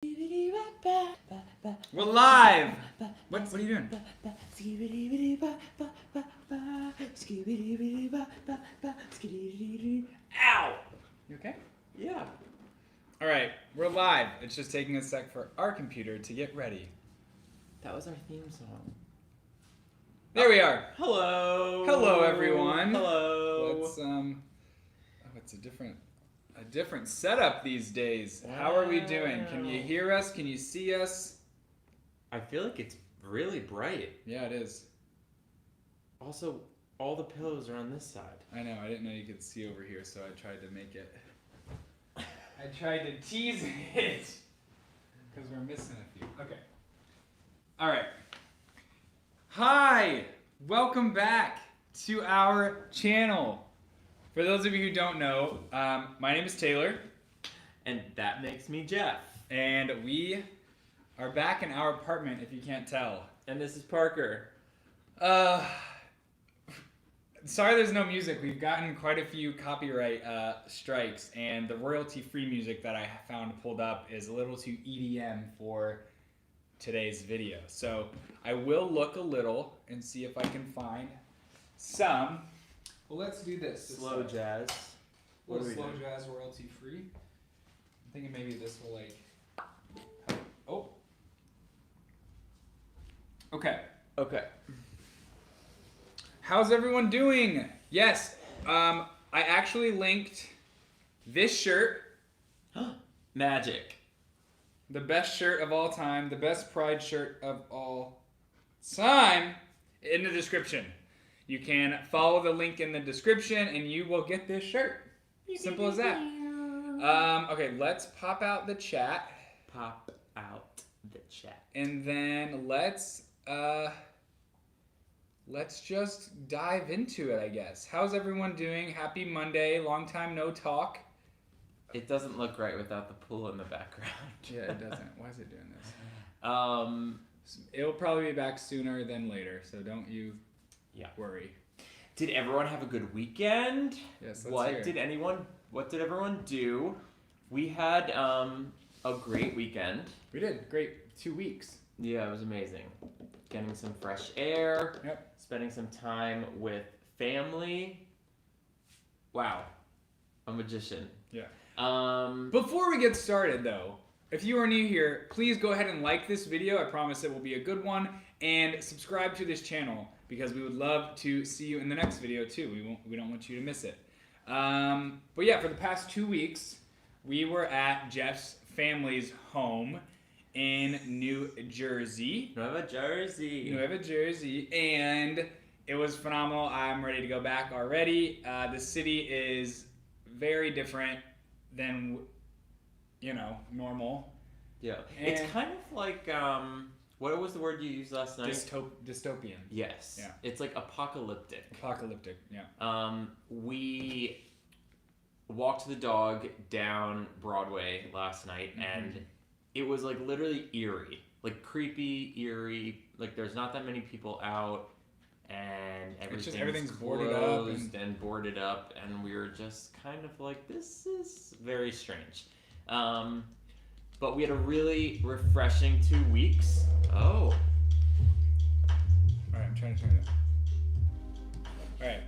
We're live! What are you doing? Ow! You okay? Yeah. Alright, we're live. It's just taking a sec for our computer to get ready. That was our theme song. There we are. Hello. Hello, everyone. Hello. Let's it's a different setup these days. How are we doing? Can you hear us? Can you see us? I feel like it's really bright. Yeah, it is. Also, all the pillows are on this side. I know, I didn't know you could see over here, so I tried to make it. I tried to tease it. Because we're missing a few. Okay. Alright. Hi! Welcome back to our channel. For those of you who don't know, my name is Taylor. And that makes me Jeff. And we are back in our apartment, if you can't tell. And this is Parker. Sorry there's no music. We've gotten quite a few copyright strikes, and the royalty-free music that I found pulled up is a little too EDM for today's video. So I will look a little and see if I can find some. Well, let's do this. Slow jazz. A little slow jazz royalty-free. I'm thinking maybe this will like help. Oh. Okay. Okay. How's everyone doing? Yes, I actually linked this shirt. Magic. The best shirt of all time, the best Pride shirt of all time, in the description. You can follow the link in the description and you will get this shirt. Simple as that. Okay, let's pop out the chat. Pop out the chat. And then let's just dive into it, I guess. How's everyone doing? Happy Monday. Long time no talk. It doesn't look right without the pool in the background. Yeah, it doesn't. Why is it doing this? It'll probably be back sooner than later, so don't you worry. Did everyone have a good weekend? Yes, let's What hear it. did everyone do? We had a great weekend. We did. Great. 2 weeks. Yeah, it was amazing. Getting some fresh air. Yep. Spending some time with family. Wow. A magician. Yeah. Before Before we get started, though, if you are new here, please go ahead and like this video. I promise it will be a good one. And subscribe to this channel because we would love to see you in the next video, too. We don't want you to miss it. But yeah, for the past 2 weeks, we were at Jeff's family's home in New Jersey. Nueva Jersey. And it was phenomenal. I'm ready to go back already. The city is very different than, normal. Yeah. It's kind of like, what was the word you used last night? Dystopian. Yes. Yeah. It's like apocalyptic. Apocalyptic, yeah. We walked the dog down Broadway last night, and it was like literally eerie, like creepy, eerie. Like there's not that many people out, and everything's boarded up, and we were just kind of like, this is very strange. But we had a really refreshing 2 weeks. Oh. All right, I'm trying to turn it up. All right.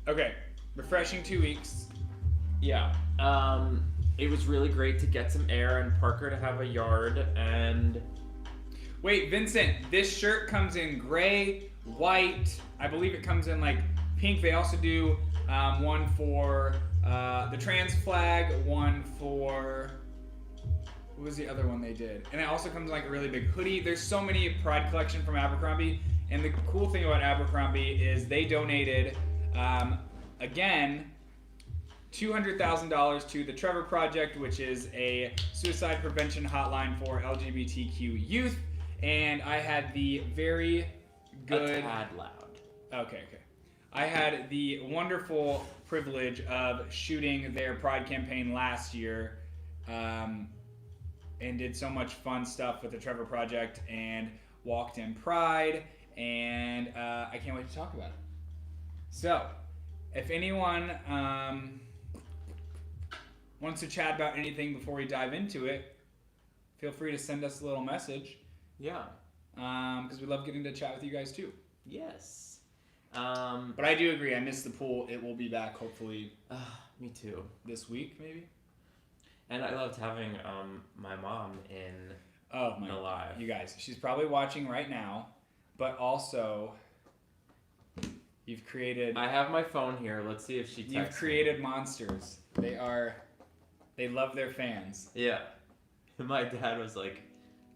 Okay, refreshing 2 weeks. Yeah. It was really great to get some air and Parker to have a yard and... Wait, Vincent, this shirt comes in gray, white. I believe it comes in like pink. They also do one for the trans flag, one for... What was the other one they did? And it also comes in like a really big hoodie. There's so many Pride collection from Abercrombie. And the cool thing about Abercrombie is they donated, again, $200,000 to the Trevor Project, which is a suicide prevention hotline for LGBTQ youth. And I had the very good... A tad loud. Okay. I had the wonderful privilege of shooting their Pride campaign last year, and did so much fun stuff with the Trevor Project, and walked in Pride, and I can't wait to talk about it. So, if anyone wants to chat about anything before we dive into it, feel free to send us a little message. Yeah. Because we love getting to chat with you guys too. Yes. But I do agree. I missed the pool. It will be back hopefully. Me too. This week maybe. And I loved having my mom in the live. You guys, she's probably watching right now, but also you've created. I have my phone here. Let's see if she texts. You've created monsters. They love their fans. Yeah. My dad was like,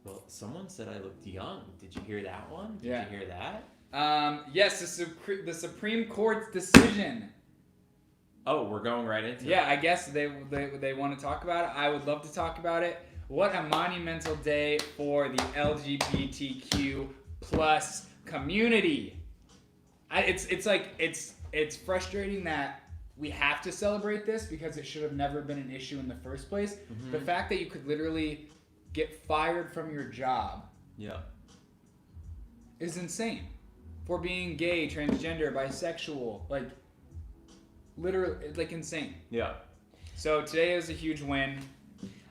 well, someone said I looked young. Did you hear that one? Did you hear that? Yes, the Supreme Court's decision. Oh, we're going right into it. Yeah, I guess they want to talk about it. I would love to talk about it. What a monumental day for the LGBTQ plus community. It's frustrating that we have to celebrate this because it should have never been an issue in the first place. Mm-hmm. The fact that you could literally get fired from your job is insane. For being gay, transgender, bisexual, literally, insane. Yeah. So today is a huge win.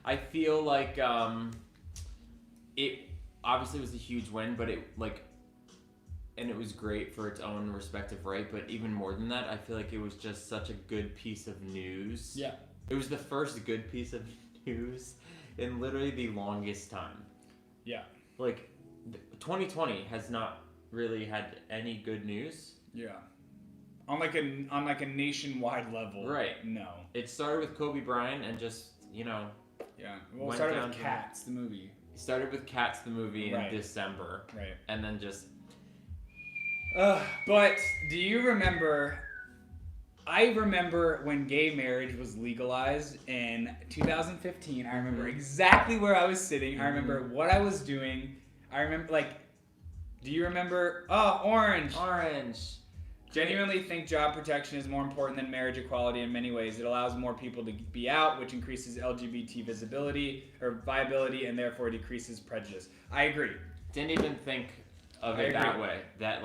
I feel like it obviously was a huge win, but and it was great for its own respective right, but even more than that, I feel like it was just such a good piece of news. Yeah. It was the first good piece of news in literally the longest time. Yeah. 2020 has not really had any good news. Yeah. On a nationwide level. Right. No. It started with Kobe Bryant and just, Yeah. Well, it started with Cats, the movie. It started with Cats, the movie in December. Right. And then just... But do you remember... I remember when gay marriage was legalized in 2015. I remember exactly where I was sitting. I remember what I was doing. I remember, do you remember... Oh, orange. Genuinely think job protection is more important than marriage equality in many ways. It allows more people to be out, which increases LGBT visibility or viability, and therefore decreases prejudice. I agree. Didn't even think of it that way. That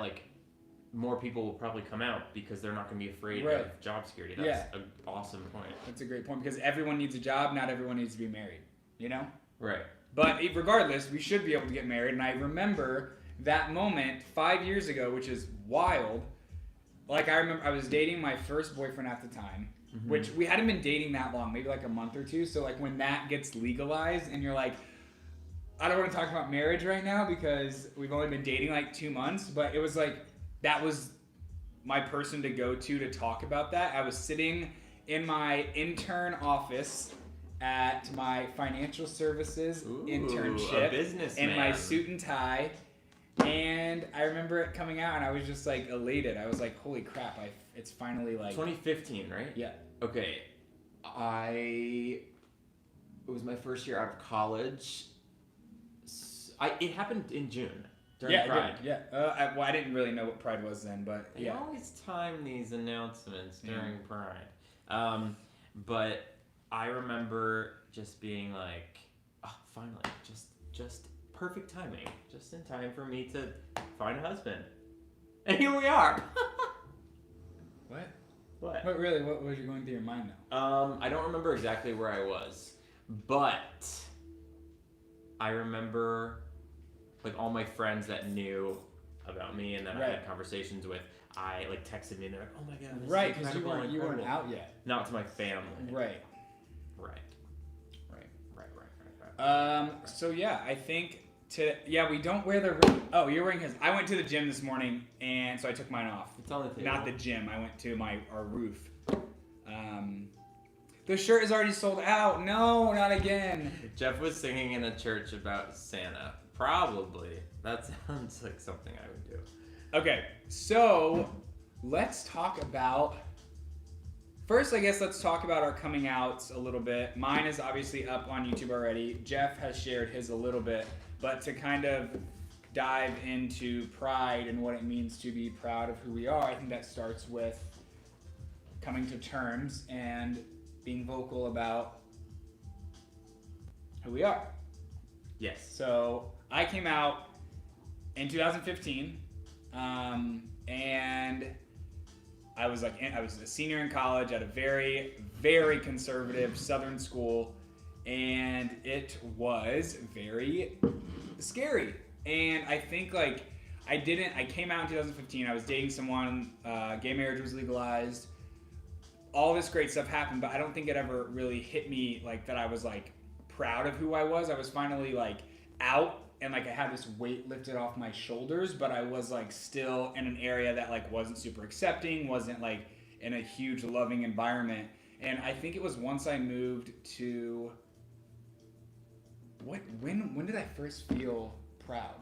more people will probably come out because they're not going to be afraid of job security. That's an awesome point. That's a great point because everyone needs a job. Not everyone needs to be married. You know? Right. But regardless, we should be able to get married. And I remember that moment 5 years ago, which is wild. I remember I was dating my first boyfriend at the time, which we hadn't been dating that long, maybe a month or two. So when that gets legalized and you're I don't want to talk about marriage right now because we've only been dating 2 months, but it was that was my person to go to talk about that. I was sitting in my intern office at my financial services internship a businessman. in my suit and tie. And I remember it coming out, and I was just elated. I was like, "Holy crap! It's finally 2015, right? Yeah. Okay. It was my first year out of college. It happened in June during Pride. Yeah. I didn't really know what Pride was then, but yeah. I always time these announcements during Pride. But I remember just being finally, just. Perfect timing, just in time for me to find a husband. And here we are. What? What? Really? What was going through your mind now? I don't remember exactly where I was, but I remember all my friends that knew about me and that I had conversations with. I texted me and they're like, "Oh my god, this is incredible, because you weren't out yet." Not to my family. Right. So yeah, I think we don't wear the. Oh, you're wearing his. I went to the gym this morning, and so I took mine off. It's on the table. Not the gym. I went to our roof. The shirt is already sold out. No, not again. Jeff was singing in a church about Santa. Probably. That sounds like something I would do. Okay, so let's talk about. First, I guess let's talk about our coming outs a little bit. Mine is obviously up on YouTube already. Jeff has shared his a little bit, but to kind of dive into pride and what it means to be proud of who we are, I think that starts with coming to terms and being vocal about who we are. Yes. So I came out in 2015, and I was a senior in college at a very, very conservative Southern school, and it was very scary. And I think like I came out in 2015. I was dating someone. Gay marriage was legalized. All this great stuff happened, but I don't think it ever really hit me like that. I was like proud of who I was. I was finally like out. And like I had this weight lifted off my shoulders, but I was like still in an area that like wasn't super accepting, wasn't like in a huge loving environment. And I think it was once I moved to when did I first feel proud?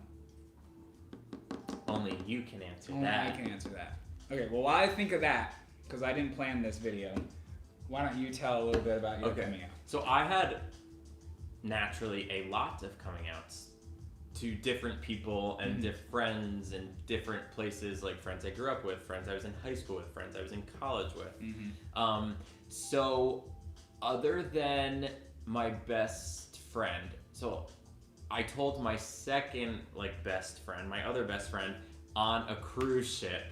Only you can answer Only that. I can answer that. Okay, well while I think of that, because I didn't plan this video, why don't you tell a little bit about your coming out? So I had naturally a lot of coming outs to different people and friends and different places, like friends I grew up with, friends I was in high school with, friends I was in college with. So other than my best friend, so I told my second best friend, my other best friend, on a cruise ship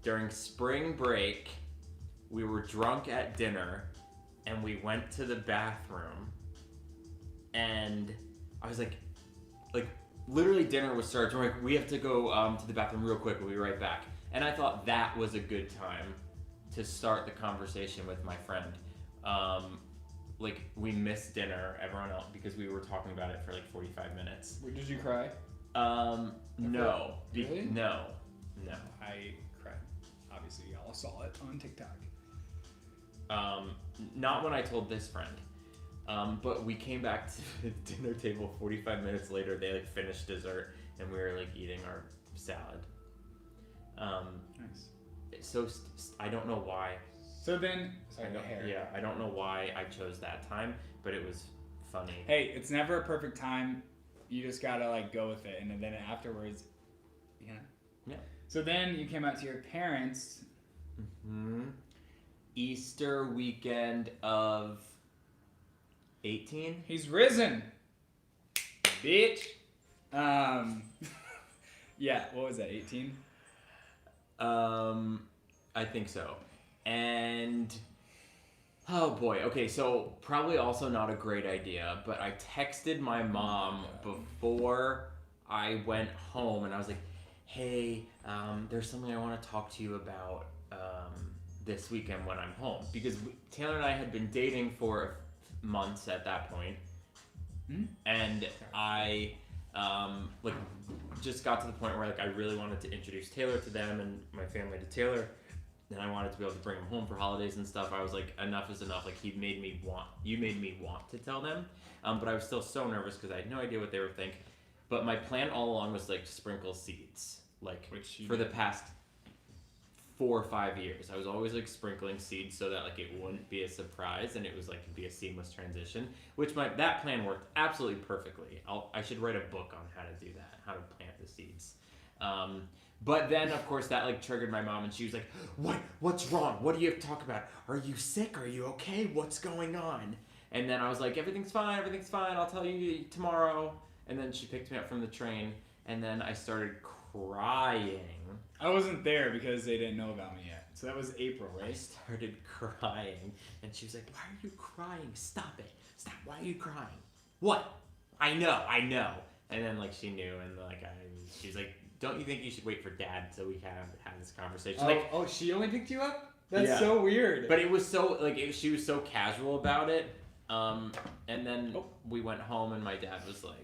during spring break. We were drunk at dinner and we went to the bathroom and I was like literally dinner was started. We're like, we have to go to the bathroom real quick. We'll be right back. And I thought that was a good time to start the conversation with my friend. We missed dinner, everyone else, because we were talking about it for 45 minutes. Did you cry? No. Really? No. I cried. Obviously, y'all saw it on TikTok. Not when I told this friend. But we came back to the dinner table 45 minutes later. They finished dessert and we were eating our salad. Nice. So I don't know why. So then, I don't know why I chose that time, but it was funny. Hey, it's never a perfect time. You just gotta go with it, and then afterwards, Yeah. So then you came out to your parents. Easter weekend of 18. He's risen, bitch. Yeah. What was that? 18. I think so. And oh boy. Okay, so probably also not a great idea, but I texted my mom before I went home, and I was like, "Hey, there's something I want to talk to you about this weekend when I'm home," because Taylor and I had been dating for months at that point, and I just got to the point where I really wanted to introduce Taylor to them and my family to Taylor, and I wanted to be able to bring him home for holidays and stuff. I was like, enough is enough. You made me want to tell them, but I was still so nervous because I had no idea what they would think. But my plan all along was sprinkle seeds, for the past 4 or 5 years. I was always sprinkling seeds so that it wouldn't be a surprise and it was it'd be a seamless transition, which that plan worked absolutely perfectly. I should write a book on how to do that, how to plant the seeds. But then of course that triggered my mom, and she was like, what's wrong? What do you have to talk about? Are you sick? Are you okay? What's going on? And then I was like, everything's fine, I'll tell you tomorrow. And then she picked me up from the train, and then I started crying. I wasn't there because they didn't know about me yet. So that was April, right? I started crying, and she was like, "Why are you crying? Stop it! Stop! Why are you crying? What? I know." And then she knew, and she's like, "Don't you think you should wait for Dad so we can have this conversation?" She only picked you up? That's Yeah. so weird. But it was so she was so casual about it. And then we went home, and my dad was like,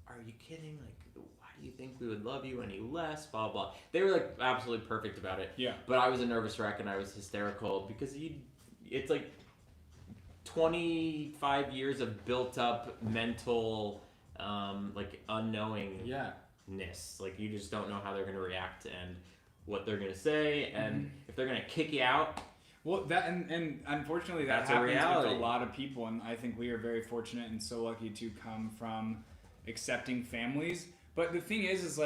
"Are you kidding? Why do you think we would love you any less? Blah blah." They were absolutely perfect about it. Yeah. But I was a nervous wreck, and I was hysterical because it's 25 years of built up mental unknowingness. Yeah. You just don't know how they're gonna react and what they're gonna say, and if they're gonna kick you out. Well, that and unfortunately that That's a happens reality. with a lot of people, and I think we are very fortunate and so lucky to come from accepting families. But the thing is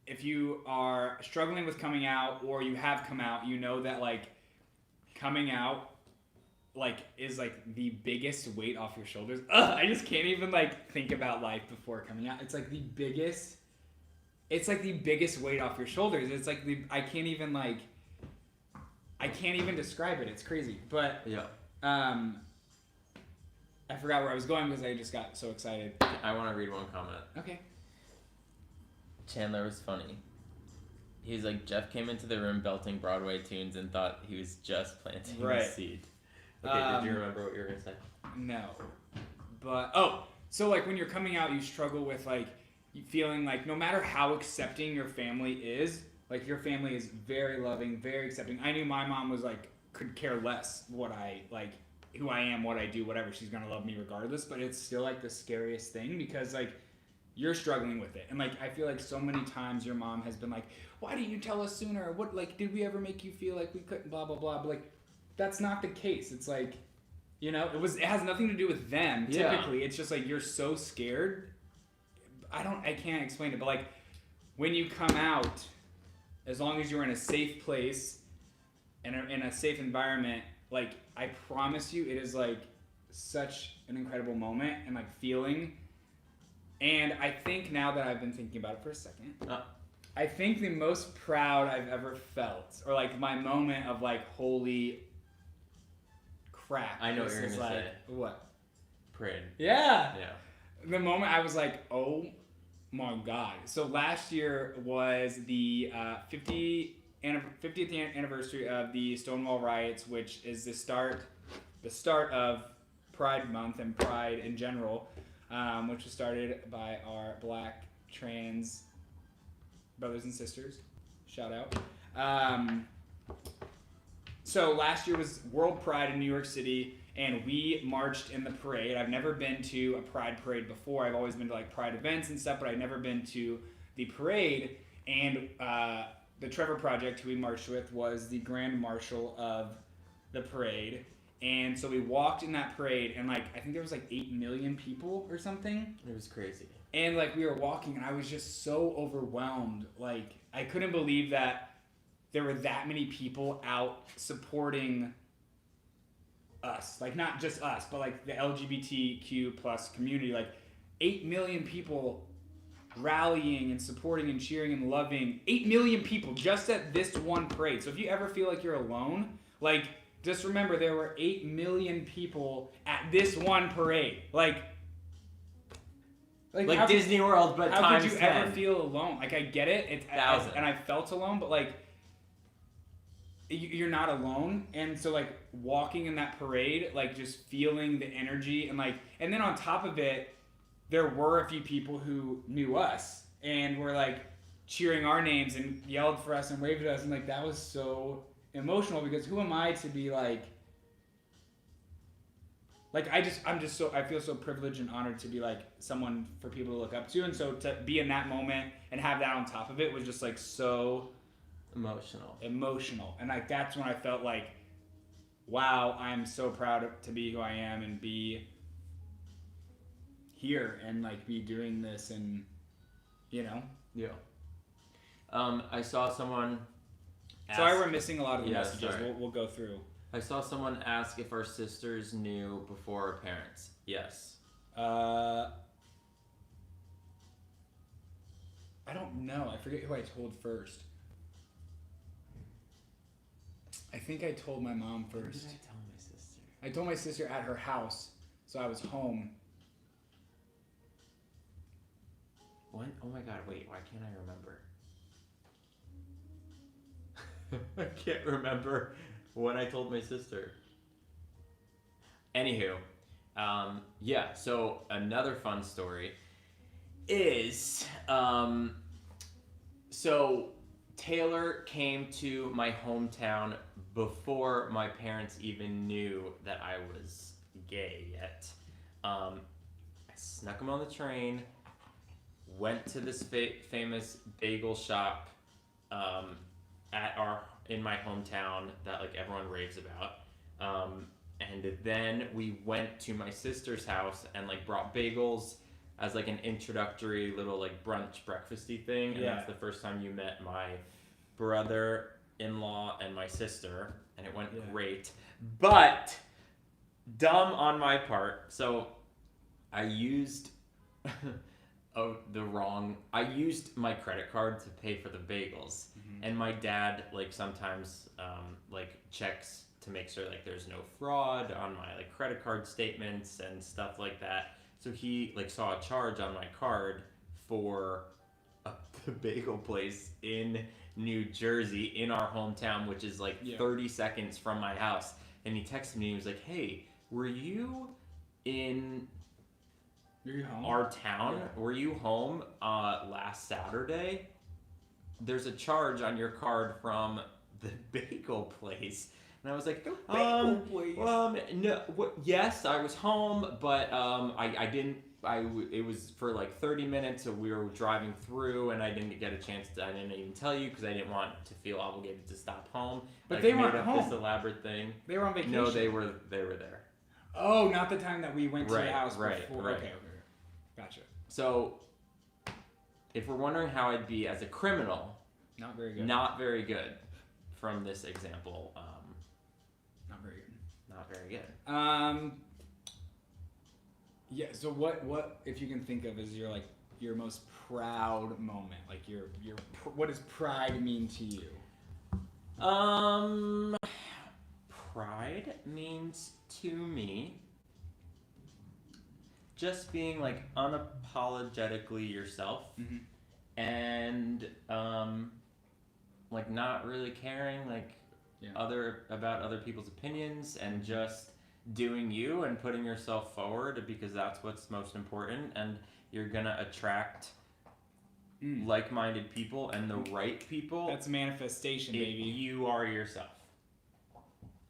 if you are struggling with coming out, or you have come out, you know that coming out is the biggest weight off your shoulders. I just can't even think about life before coming out. It's the biggest. it's like the biggest weight off your shoulders. It's like I can't even describe it. It's crazy. But Yeah. I forgot where I was going because I just got so excited. I want to read one comment. Okay. Chandler was funny. He's like, Jeff came into the room belting Broadway tunes and thought he was just planting the seed. Okay, did you remember what you were going to say? No. But, so like when you're coming out, you struggle with like feeling like no matter how accepting your family is, like your family is very loving, very accepting. I knew my mom was like, could care less what I like, who I am, what I do, whatever. She's going to love me regardless, but it's still like the scariest thing because like you're struggling with it. And like, I feel like so many times your mom has been like, why didn't you tell us sooner? What, like, did we ever make you feel like we couldn't, blah, blah, blah. But like, that's not the case. It's like, you know, it has nothing to do with them. Typically, it's just like, you're so scared. I can't explain it, but like when you come out, as long as you're in a safe place and in a safe environment, like I promise you, it is like such an incredible moment and like feeling. And I think now that I've been thinking about it for a second, I think the most proud I've ever felt, or like my moment of like, holy crap. I know what you're going to say. What? Parade. Yeah. Yeah. The moment I was like, oh my God. So last year was the 50th anniversary of the Stonewall riots, which is the start of Pride Month and Pride in general, which was started by our Black trans brothers and sisters. Shout out. So last year was World Pride in New York City, and we marched in the parade. I've never been to a Pride parade before. I've always been to like Pride events and stuff, but I've never been to the parade. And the Trevor Project, who we marched with, was the grand marshal of the parade. And so we walked in that parade, and like I think there was like 8 million people or something. It was crazy. And like we were walking, and I was just so overwhelmed. Like I couldn't believe that there were that many people out supporting us. Like not just us, but like the LGBTQ plus community. Like 8 million people rallying and supporting and cheering and loving. 8 million people just at this one parade. So if you ever feel like you're alone, like just remember there were 8 million people at this one parade. Like Disney World, but how times could you 10. ever feel alone? Like I get it, and I felt alone, but like you're not alone. And so like walking in that parade, like just feeling the energy and like, and then on top of it, there were a few people who knew us and were like cheering our names and yelled for us and waved at us, and like that was so emotional because who am I to be like I feel so privileged and honored to be like someone for people to look up to, and so to be in that moment and have that on top of it was just like so emotional. And like that's when I felt like, wow, I'm so proud to be who I am and be here and like be doing this, and you know. Yeah. I saw someone ask, sorry we're missing a lot of the messages. We'll go through. I saw someone ask if our sisters knew before our parents. Yes. I don't know. I forget who I told first. I think I told my mom first. When did I tell my sister? I told my sister at her house, so I was home. When? Oh my God! Wait, why can't I remember? I can't remember when I told my sister. Anywho, yeah. So another fun story is, so Taylor came to my hometown before my parents even knew that I was gay yet. I snuck him on the train, went to this famous bagel shop in my hometown that like everyone raves about. And then we went to my sister's house and like brought bagels as like an introductory little like brunch breakfasty thing. And that's the first time you met my brother-in-law and my sister, and it went great. But dumb on my part. So I used I used my credit card to pay for the bagels, and my dad like sometimes like checks to make sure like there's no fraud on my like credit card statements and stuff like that. So he like saw a charge on my card for the bagel place in New Jersey, in our hometown, which is like 30 seconds from my house. And he texted me, he was like, hey, were you in our town? Yeah. Were you home last Saturday? There's a charge on your card from the bagel place. And I was like, bagel place? No, yes, I was home, but I didn't. It was for like 30 minutes, so we were driving through, and I didn't get a chance to. I didn't even tell you because I didn't want to feel obligated to stop home. But they weren't made up home. This elaborate thing. They were on vacation. No, they were there. Oh, not the time that we went to the house before. Right. Okay, gotcha. So, if we're wondering how I'd be as a criminal, not very good. Not very good. From this example, not very good. Not very good. Yeah. So what if you can think of as your most proud moment? Like your what does pride mean to you? Pride means to me just being like unapologetically yourself, and like not really caring like about other people's opinions, and just doing you and putting yourself forward, because that's what's most important, and you're gonna attract like-minded people and the right people. That's manifestation, baby. You are yourself.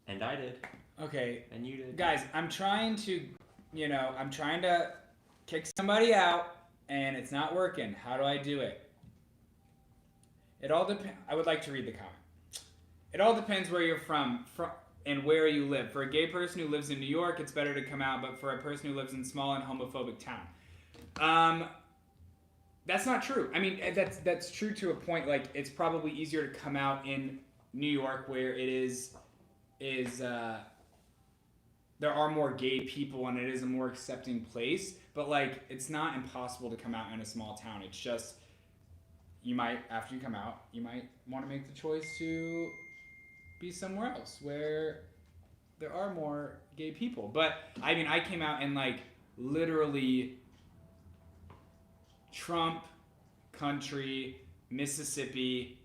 And I did. Okay. And you did. Guys, I'm trying to kick somebody out, and it's not working. How do I do it? It all depends. I would like to read the comment. It all depends where you're from and where you live. For a gay person who lives in New York, it's better to come out, but for a person who lives in small and homophobic town. That's not true. I mean, that's true to a point. Like, it's probably easier to come out in New York, where it is there are more gay people and it is a more accepting place. But like, it's not impossible to come out in a small town. It's just, you might, after you come out, you might want to make the choice to be somewhere else where there are more gay people. But I mean, I came out in like literally Trump country, Mississippi.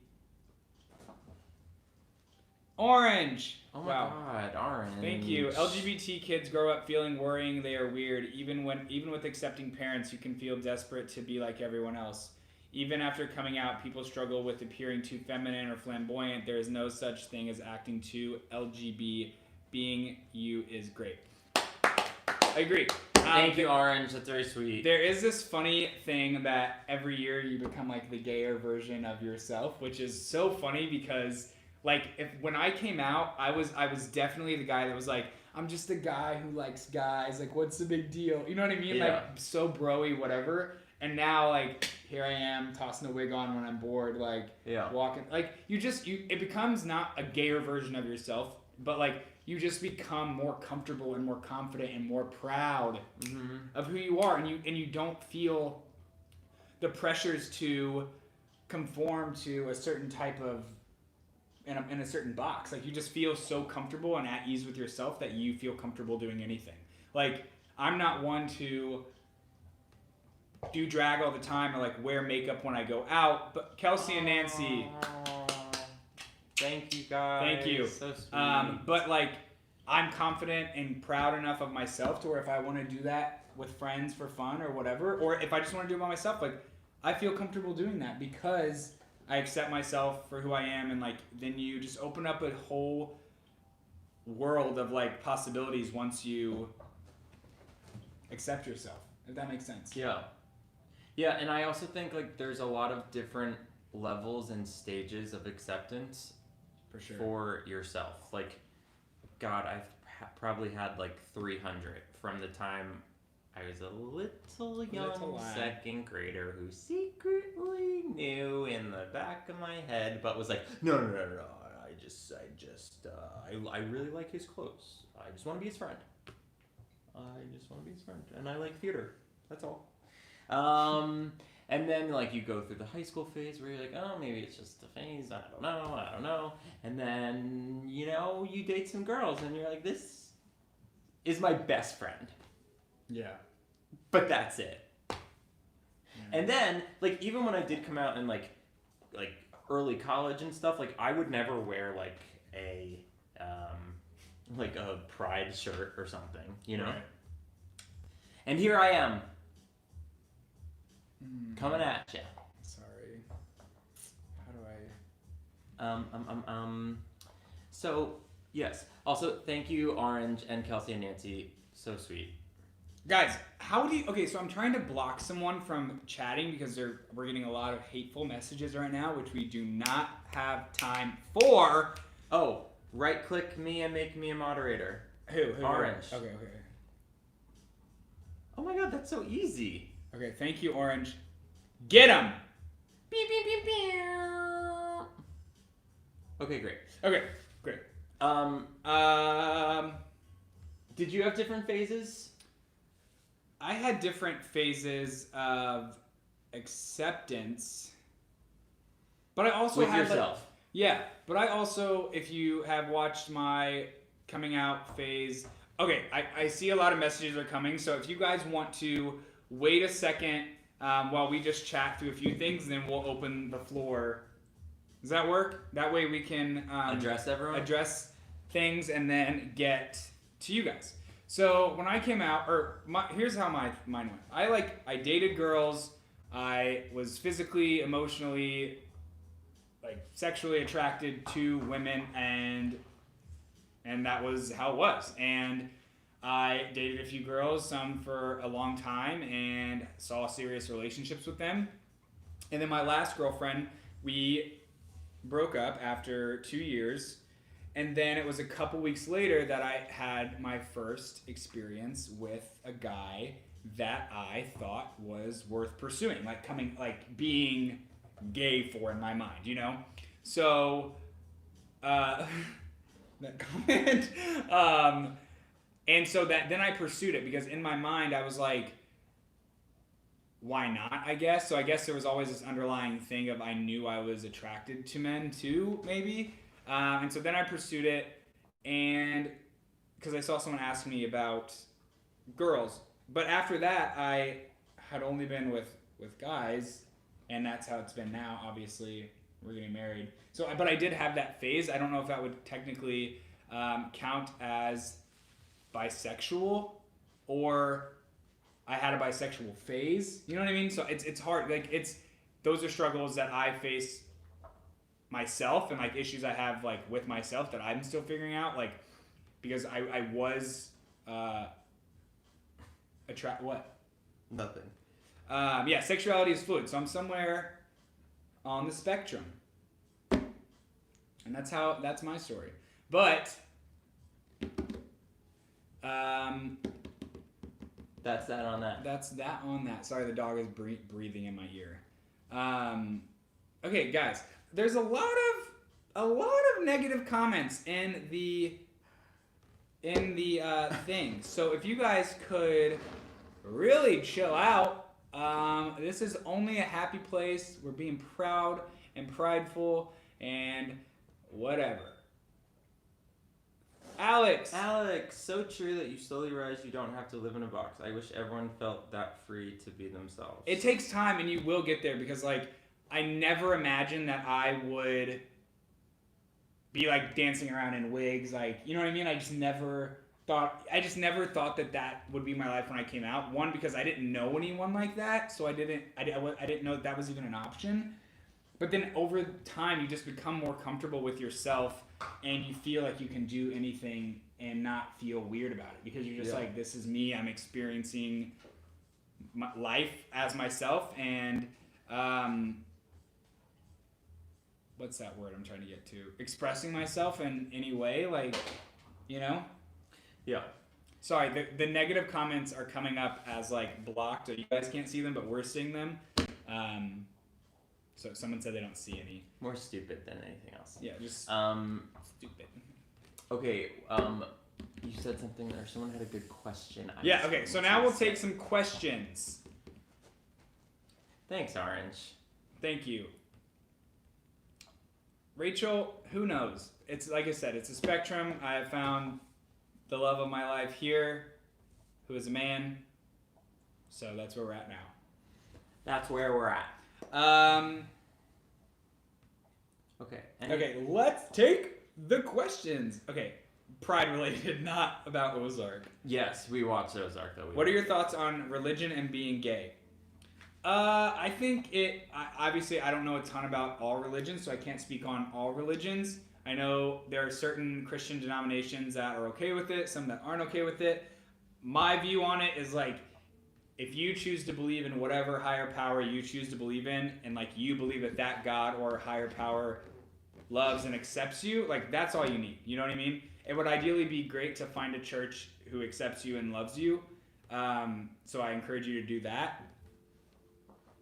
Orange. Oh my God, orange. Thank you. LGBT kids grow up worrying they are weird. Even with accepting parents, you can feel desperate to be like everyone else. Even after coming out, people struggle with appearing too feminine or flamboyant. There is no such thing as acting too LGB. Being you is great. I agree. Thank you, Orange. That's very sweet. There is this funny thing that every year you become like the gayer version of yourself, which is so funny because like when I came out, I was definitely the guy that was like, I'm just a guy who likes guys. Like, what's the big deal? You know what I mean? Yeah. Like, so bro-y, whatever. And now, like, here I am tossing a wig on when I'm bored, like, walking. Like, it becomes not a gayer version of yourself, but like, you just become more comfortable and more confident and more proud of who you are, and you don't feel the pressures to conform to a certain type of in a certain box. Like, you just feel so comfortable and at ease with yourself that you feel comfortable doing anything. Like, I'm not one to do drag all the time or like wear makeup when I go out, but Kelsey and Nancy. Thank you, guys. Thank you. So sweet. But like, I'm confident and proud enough of myself to where if I want to do that with friends for fun or whatever, or if I just want to do it by myself, like, I feel comfortable doing that because I accept myself for who I am, and like, then you just open up a whole world of like possibilities once you accept yourself, if that makes sense. Yeah, and I also think like there's a lot of different levels and stages of acceptance for sure for yourself. Like, God, I've probably had like 300 from the time I was a little young second grader who secretly knew in the back of my head, but was like, no, I really like his clothes. I just want to be his friend. And I like theater. That's all. And then like you go through the high school phase where you're like, oh, maybe it's just a phase. I don't know. And then you date some girls and you're like, this is my best friend. Yeah. But that's it. Yeah. And then like even when I did come out in like early college and stuff, like I would never wear like a pride shirt or something, Right. And here I am coming at you. Sorry. How do I? So yes. Also, thank you, Orange and Kelsey and Nancy. So sweet. Guys, how do you? Okay, so I'm trying to block someone from chatting because we're getting a lot of hateful messages right now, which we do not have time for. Oh, right click me and make me a moderator. Who? Orange. Okay. Oh my God, that's so easy. Okay, thank you, Orange. Get him. Beep beep beep beep. Okay, great. Okay, great. Did you have different phases? I had different phases of acceptance, but I also With had yourself. but I also, if you have watched my coming out phase, okay, I see a lot of messages are coming, so if you guys want to wait a second while we just chat through a few things, then we'll open the floor. Does that work? That way we can Address everyone? address things and then get to you guys. So when I came out, here's how mine went. I dated girls. I was physically, emotionally, sexually attracted to women, and that was how it was. And I dated a few girls, some for a long time, and saw serious relationships with them. And then my last girlfriend, we broke up after 2 years. And then it was a couple weeks later that I had my first experience with a guy that I thought was worth pursuing, being gay for in my mind, So, that comment. And so then I pursued it because in my mind I was like, why not, I guess? So I guess there was always this underlying thing of I knew I was attracted to men too, maybe. And so then I pursued it, and because I saw someone ask me about girls. But after that, I had only been with guys, and that's how it's been now. Obviously, we're getting married. But I did have that phase. I don't know if that would technically count as bisexual, or I had a bisexual phase. You know what I mean? So it's hard. Those are struggles that I face myself, and issues I have with myself that I'm still figuring out, because I was what? Nothing. Sexuality is fluid, so I'm somewhere on the spectrum, and that's my story. But that's that on that. That's that on that. Sorry, the dog is breathing in my ear. Okay, guys. There's a lot of negative comments in the thing. So if you guys could really chill out, this is only a happy place. We're being proud and prideful and whatever. Alex, so true that you slowly realize you don't have to live in a box. I wish everyone felt that free to be themselves. It takes time, and you will get there because I never imagined that I would be dancing around in wigs, you know what I mean? I just never thought that would be my life when I came out. One, because I didn't know anyone like that, so I didn't know that was even an option. But then over time, you just become more comfortable with yourself, and you feel like you can do anything and not feel weird about it because you're just this is me. I'm experiencing my life as myself, and what's that word I'm trying to get to? Expressing myself in any way, Yeah. Sorry, the negative comments are coming up as blocked. So you guys can't see them, but we're seeing them. So someone said they don't see any. More stupid than anything else. Yeah, just stupid. Okay, you said something there. Someone had a good question. Okay, so now we'll take some questions. Thanks, Orange. Thank you. Rachel, who knows? It's like I said, it's a spectrum. I have found the love of my life here, who is a man. So that's where we're at now. That's where we're at. Okay. Okay, let's take the questions. Okay, pride related, not about Ozark. Yes, we watched Ozark though. What are your thoughts on religion and being gay? I think obviously I don't know a ton about all religions, so I can't speak on all religions. I know there are certain Christian denominations that are okay with it, some that aren't okay with it. My view on it is like, if you choose to believe in whatever higher power you choose to believe in, and like you believe that God or higher power loves and accepts you, like that's all you need. You know what I mean? It would ideally be great to find a church who accepts you and loves you. So I encourage you to do that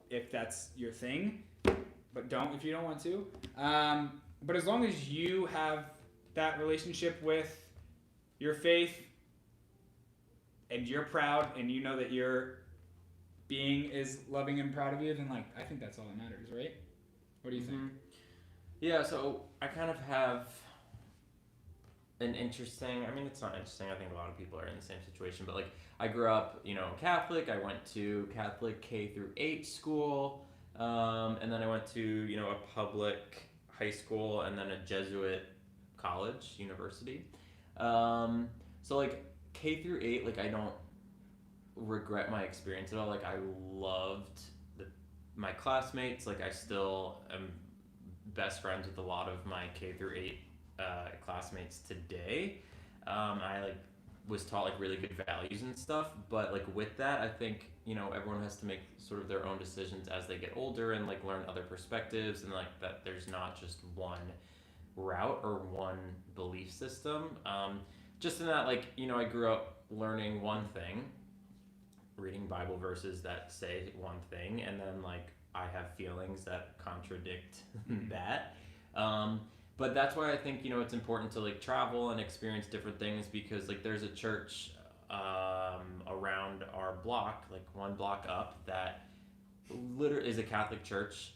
if that's your thing, but don't if you don't want to. But as long as you have that relationship with your faith and you're proud and you know that your being is loving and proud of you, then like I think that's all that matters, right? What do you think? Yeah, so I kind of have an interesting, I mean it's not interesting, I think a lot of people are in the same situation, but like I grew up, Catholic. I went to Catholic K through 8 school, and then I went to, a public high school and then a Jesuit college, university. So like K through 8, like I don't regret my experience at all. Like I loved my classmates. Like I still am best friends with a lot of my K through 8 classmates today. I like was taught like really good values and stuff, but like with that I think everyone has to make sort of their own decisions as they get older and like learn other perspectives, and like that there's not just one route or one belief system. Just in that, like, I grew up learning one thing, reading Bible verses that say one thing, and then like I have feelings that contradict that. But that's why I think, it's important to like travel and experience different things, because like there's a church around our block, like one block up, that literally is a Catholic church.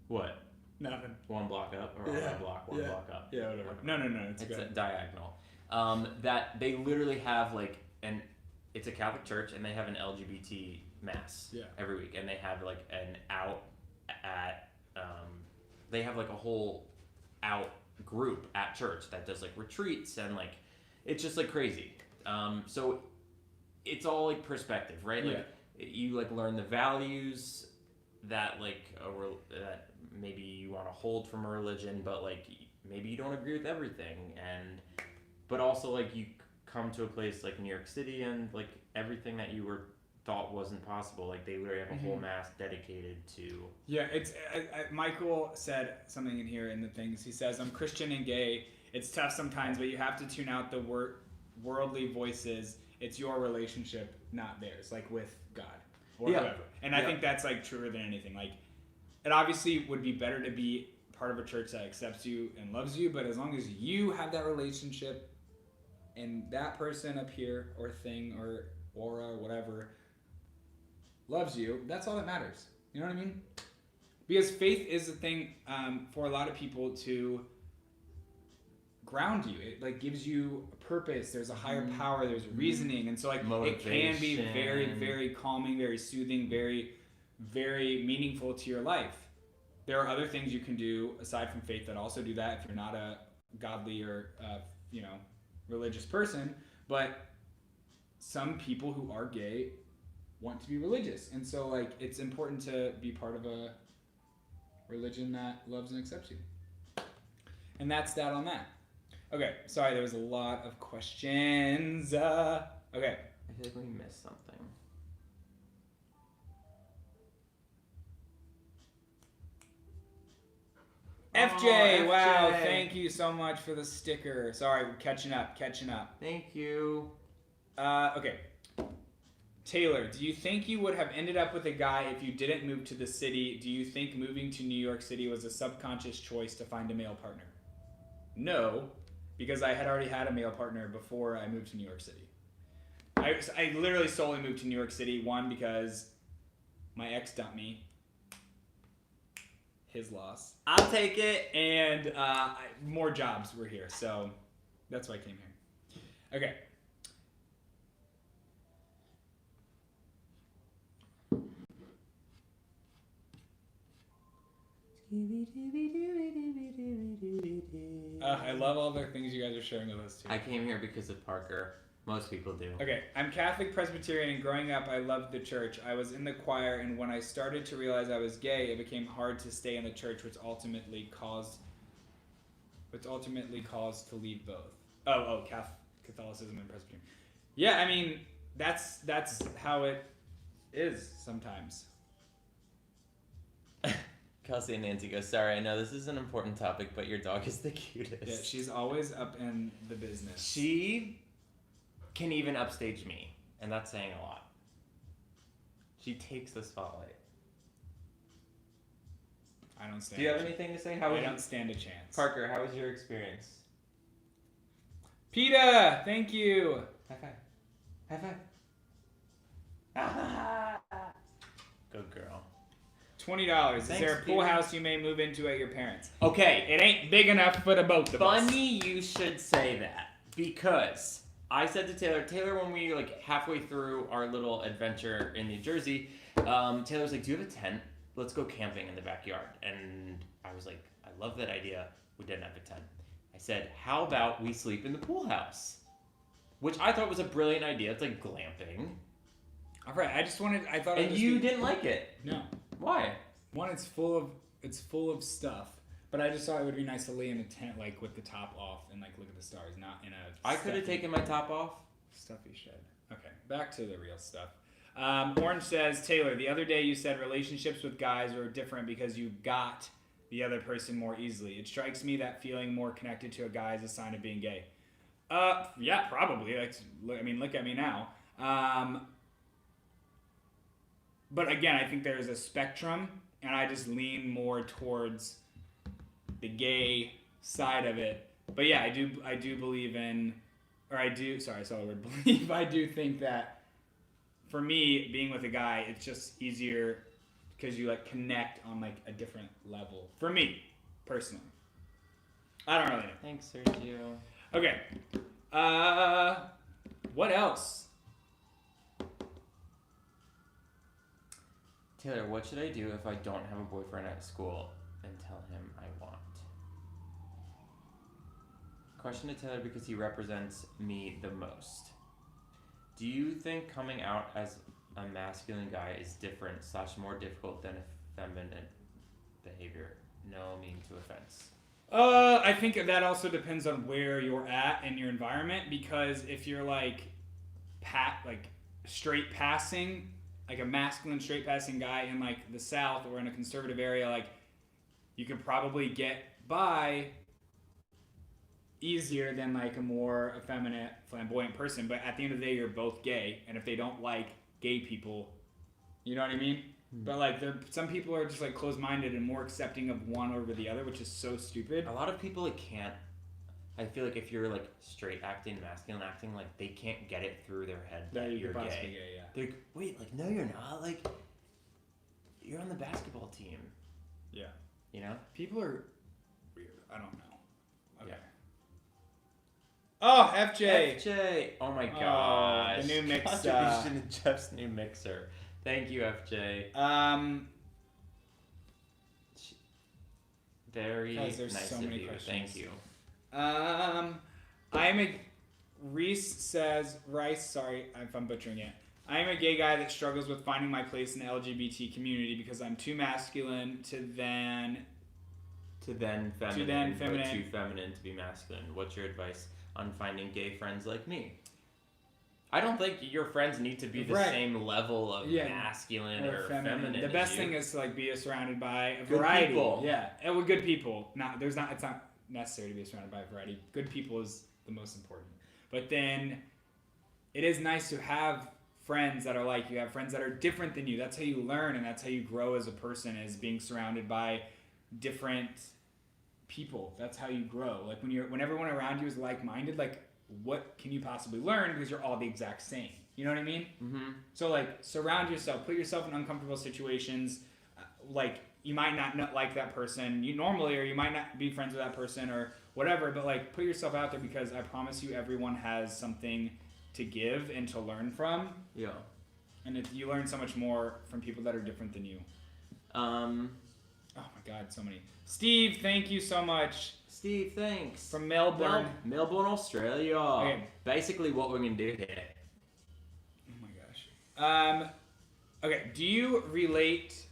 What? Nothing. One block up or Yeah. one block up? Yeah, whatever. No, it's good. A diagonal. That they literally have like it's a Catholic church, and they have an LGBT mass every week, and they have like an out at they have like a whole out group at church that does like retreats, and like it's just like crazy. So it's all like perspective, right? Like you like learn the values that like that maybe you want to hold from a religion, but like maybe you don't agree with everything, but also like you come to a place like New York City, and like everything that you thought wasn't possible, like they literally have a whole mass dedicated to. Yeah, it's Michael said something in here in the things. He says, "I'm Christian and gay. It's tough sometimes, but you have to tune out the worldly voices. It's your relationship, not theirs, like with God or whoever." And I think that's like truer than anything. Like, it obviously would be better to be part of a church that accepts you and loves you, but as long as you have that relationship and that person up here or thing or aura or whatever loves you, that's all that matters. You know what I mean? Because faith is a thing for a lot of people to ground you. It like gives you a purpose. There's a higher power. There's reasoning, and so like motivation. It can be very, very calming, very soothing, very, very meaningful to your life. There are other things you can do aside from faith that also do that if you're not a godly or religious person. But some people who are gay want to be religious, and so like it's important to be part of a religion that loves and accepts you. And that's that on that. Okay, sorry, there was a lot of questions. Okay. I feel like we missed something. FJ, wow, thank you so much for the sticker. Sorry, we're catching up. Thank you. Okay. Taylor, do you think you would have ended up with a guy if you didn't move to the city? Do you think moving to New York City was a subconscious choice to find a male partner? No, because I had already had a male partner before I moved to New York City. I literally solely moved to New York City, one, because my ex dumped me, his loss. I'll take it. And more jobs were here, so that's why I came here. Okay. I love all the things you guys are sharing with us too. I came here because of Parker. Most people do. Okay, I'm Catholic Presbyterian, and growing up, I loved the church. I was in the choir, and when I started to realize I was gay, it became hard to stay in the church, which ultimately caused to leave both. Catholicism and Presbyterian. Yeah, I mean that's how it is sometimes. Kelsey and Nancy go, sorry, I know this is an important topic, but your dog is the cutest. Yeah, she's always up in the business. She can even upstage me, and that's saying a lot. She takes the spotlight. I don't stand. Do you have anything to say? I don't stand a chance. Parker, how was your experience? PETA, thank you. High five. High five. Good girl. $20. Is Thanks, there a pool Peter. house you may move into at your parents'? Okay, It ain't big enough for the both of us. funny you should say that, because I said to Taylor, when we like halfway through our little adventure in New Jersey, Taylor was like, do you have a tent? Let's go camping in the backyard. And I was like, I love that idea. We didn't have a tent. I said, how about we sleep in the pool house? Which I thought was a brilliant idea. It's like glamping. All right, I thought And you didn't like it. No. Why? One, it's full of stuff, but I just thought it would be nice to lay in a tent like with the top off and like look at the stars, not in a I could have taken my top off. stuffy shed. Okay, back to the real stuff. Orange says, Taylor, the other day you said relationships with guys are different because you got the other person more easily. It strikes me that feeling more connected to a guy is a sign of being gay. Yeah, probably. Look at me now. But again, I think there's a spectrum, and I just lean more towards the gay side of it. But yeah, I do believe in, or I do, sorry, I saw the word believe. I do think that for me, being with a guy, it's just easier because you like connect on like a different level. For me, personally. I don't really know. Thanks, Sergio. Okay. What else? Taylor, what should I do if I don't have a boyfriend at school and tell him I want? Question to Taylor because he represents me the most. Do you think coming out as a masculine guy is different / more difficult than feminine behavior? No mean to offense. I think that also depends on where you're at in your environment, because if you're like straight passing, like a masculine straight passing guy in like the South or in a conservative area, like you could probably get by easier than like a more effeminate, flamboyant person. But at the end of the day, you're both gay, and if they don't like gay people, you know what I mean? But like some people are just like closed-minded and more accepting of one over the other, which is so stupid. A lot of people like can't. I feel like if you're like straight acting, masculine acting, like they can't get it through their head that you're gay. Yeah. They're like, wait, like no, you're not. Like you're on the basketball team. Yeah. You know? People are weird. I don't know. Okay. Yeah. Oh, FJ. FJ. Oh my gosh. The new mix. Contribution to Jeff's new mixer. Thank you, FJ. Very Guys, there's nice so of many you. questions. Thank you. Rice, sorry if I'm butchering it. I am a gay guy that struggles with finding my place in the LGBT community because I'm too masculine to then feminine, but feminine. too feminine to be masculine. What's your advice on finding gay friends like me? I don't think your friends need to be the same level of masculine or feminine. The best thing is to like be surrounded by a good variety. People. Yeah, and with good people. It's not necessary to be surrounded by a variety. Good people is the most important. But then it is nice to have friends that are like you, have friends that are different than you. That's how you learn, and that's how you grow as a person, is being surrounded by different people. That's how you grow. Like when everyone around you is like-minded, like what can you possibly learn because you're all the exact same? You know what I mean? Mm-hmm. So like surround yourself, put yourself in uncomfortable situations, like you might not like that person you normally, or you might not be friends with that person or whatever, but like put yourself out there, because I promise you everyone has something to give and to learn from. Yeah. And you learn so much more from people that are different than you. Oh my God, so many. Steve, thank you so much. Steve, thanks. From Melbourne. Melbourne, Australia. Okay. Basically what we're going to do here. Oh my gosh. Okay, do you relate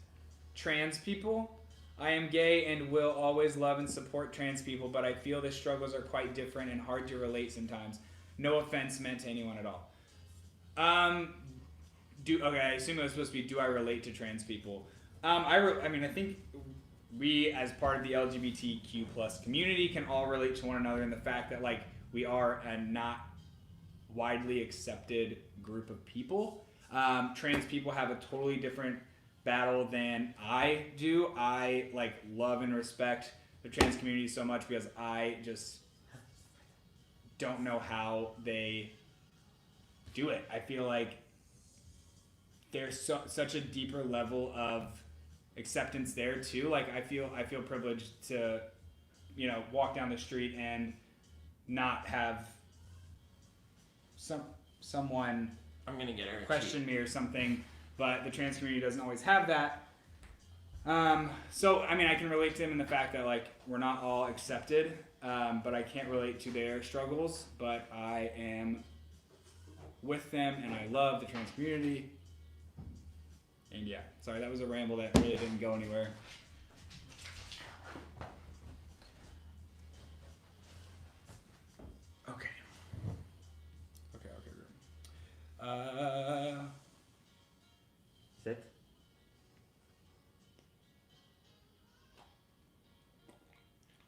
trans people? I am gay and will always love and support trans people, but I feel the struggles are quite different and hard to relate sometimes. No offense meant to anyone at all. I assume it was supposed to be, do I relate to trans people? I think we, as part of the LGBTQ plus community, can all relate to one another in the fact that like we are a not widely accepted group of people. Trans people have a totally different battle than I do. I like love and respect the trans community so much because I just don't know how they do it. I feel like there's such a deeper level of acceptance there too. Like I feel privileged to, walk down the street and not have someone I'm gonna get her question me or something. But the trans community doesn't always have that. So I can relate to them in the fact that like we're not all accepted, but I can't relate to their struggles. But I am with them, and I love the trans community. And yeah, sorry, that was a ramble that really didn't go anywhere. Okay. Sit.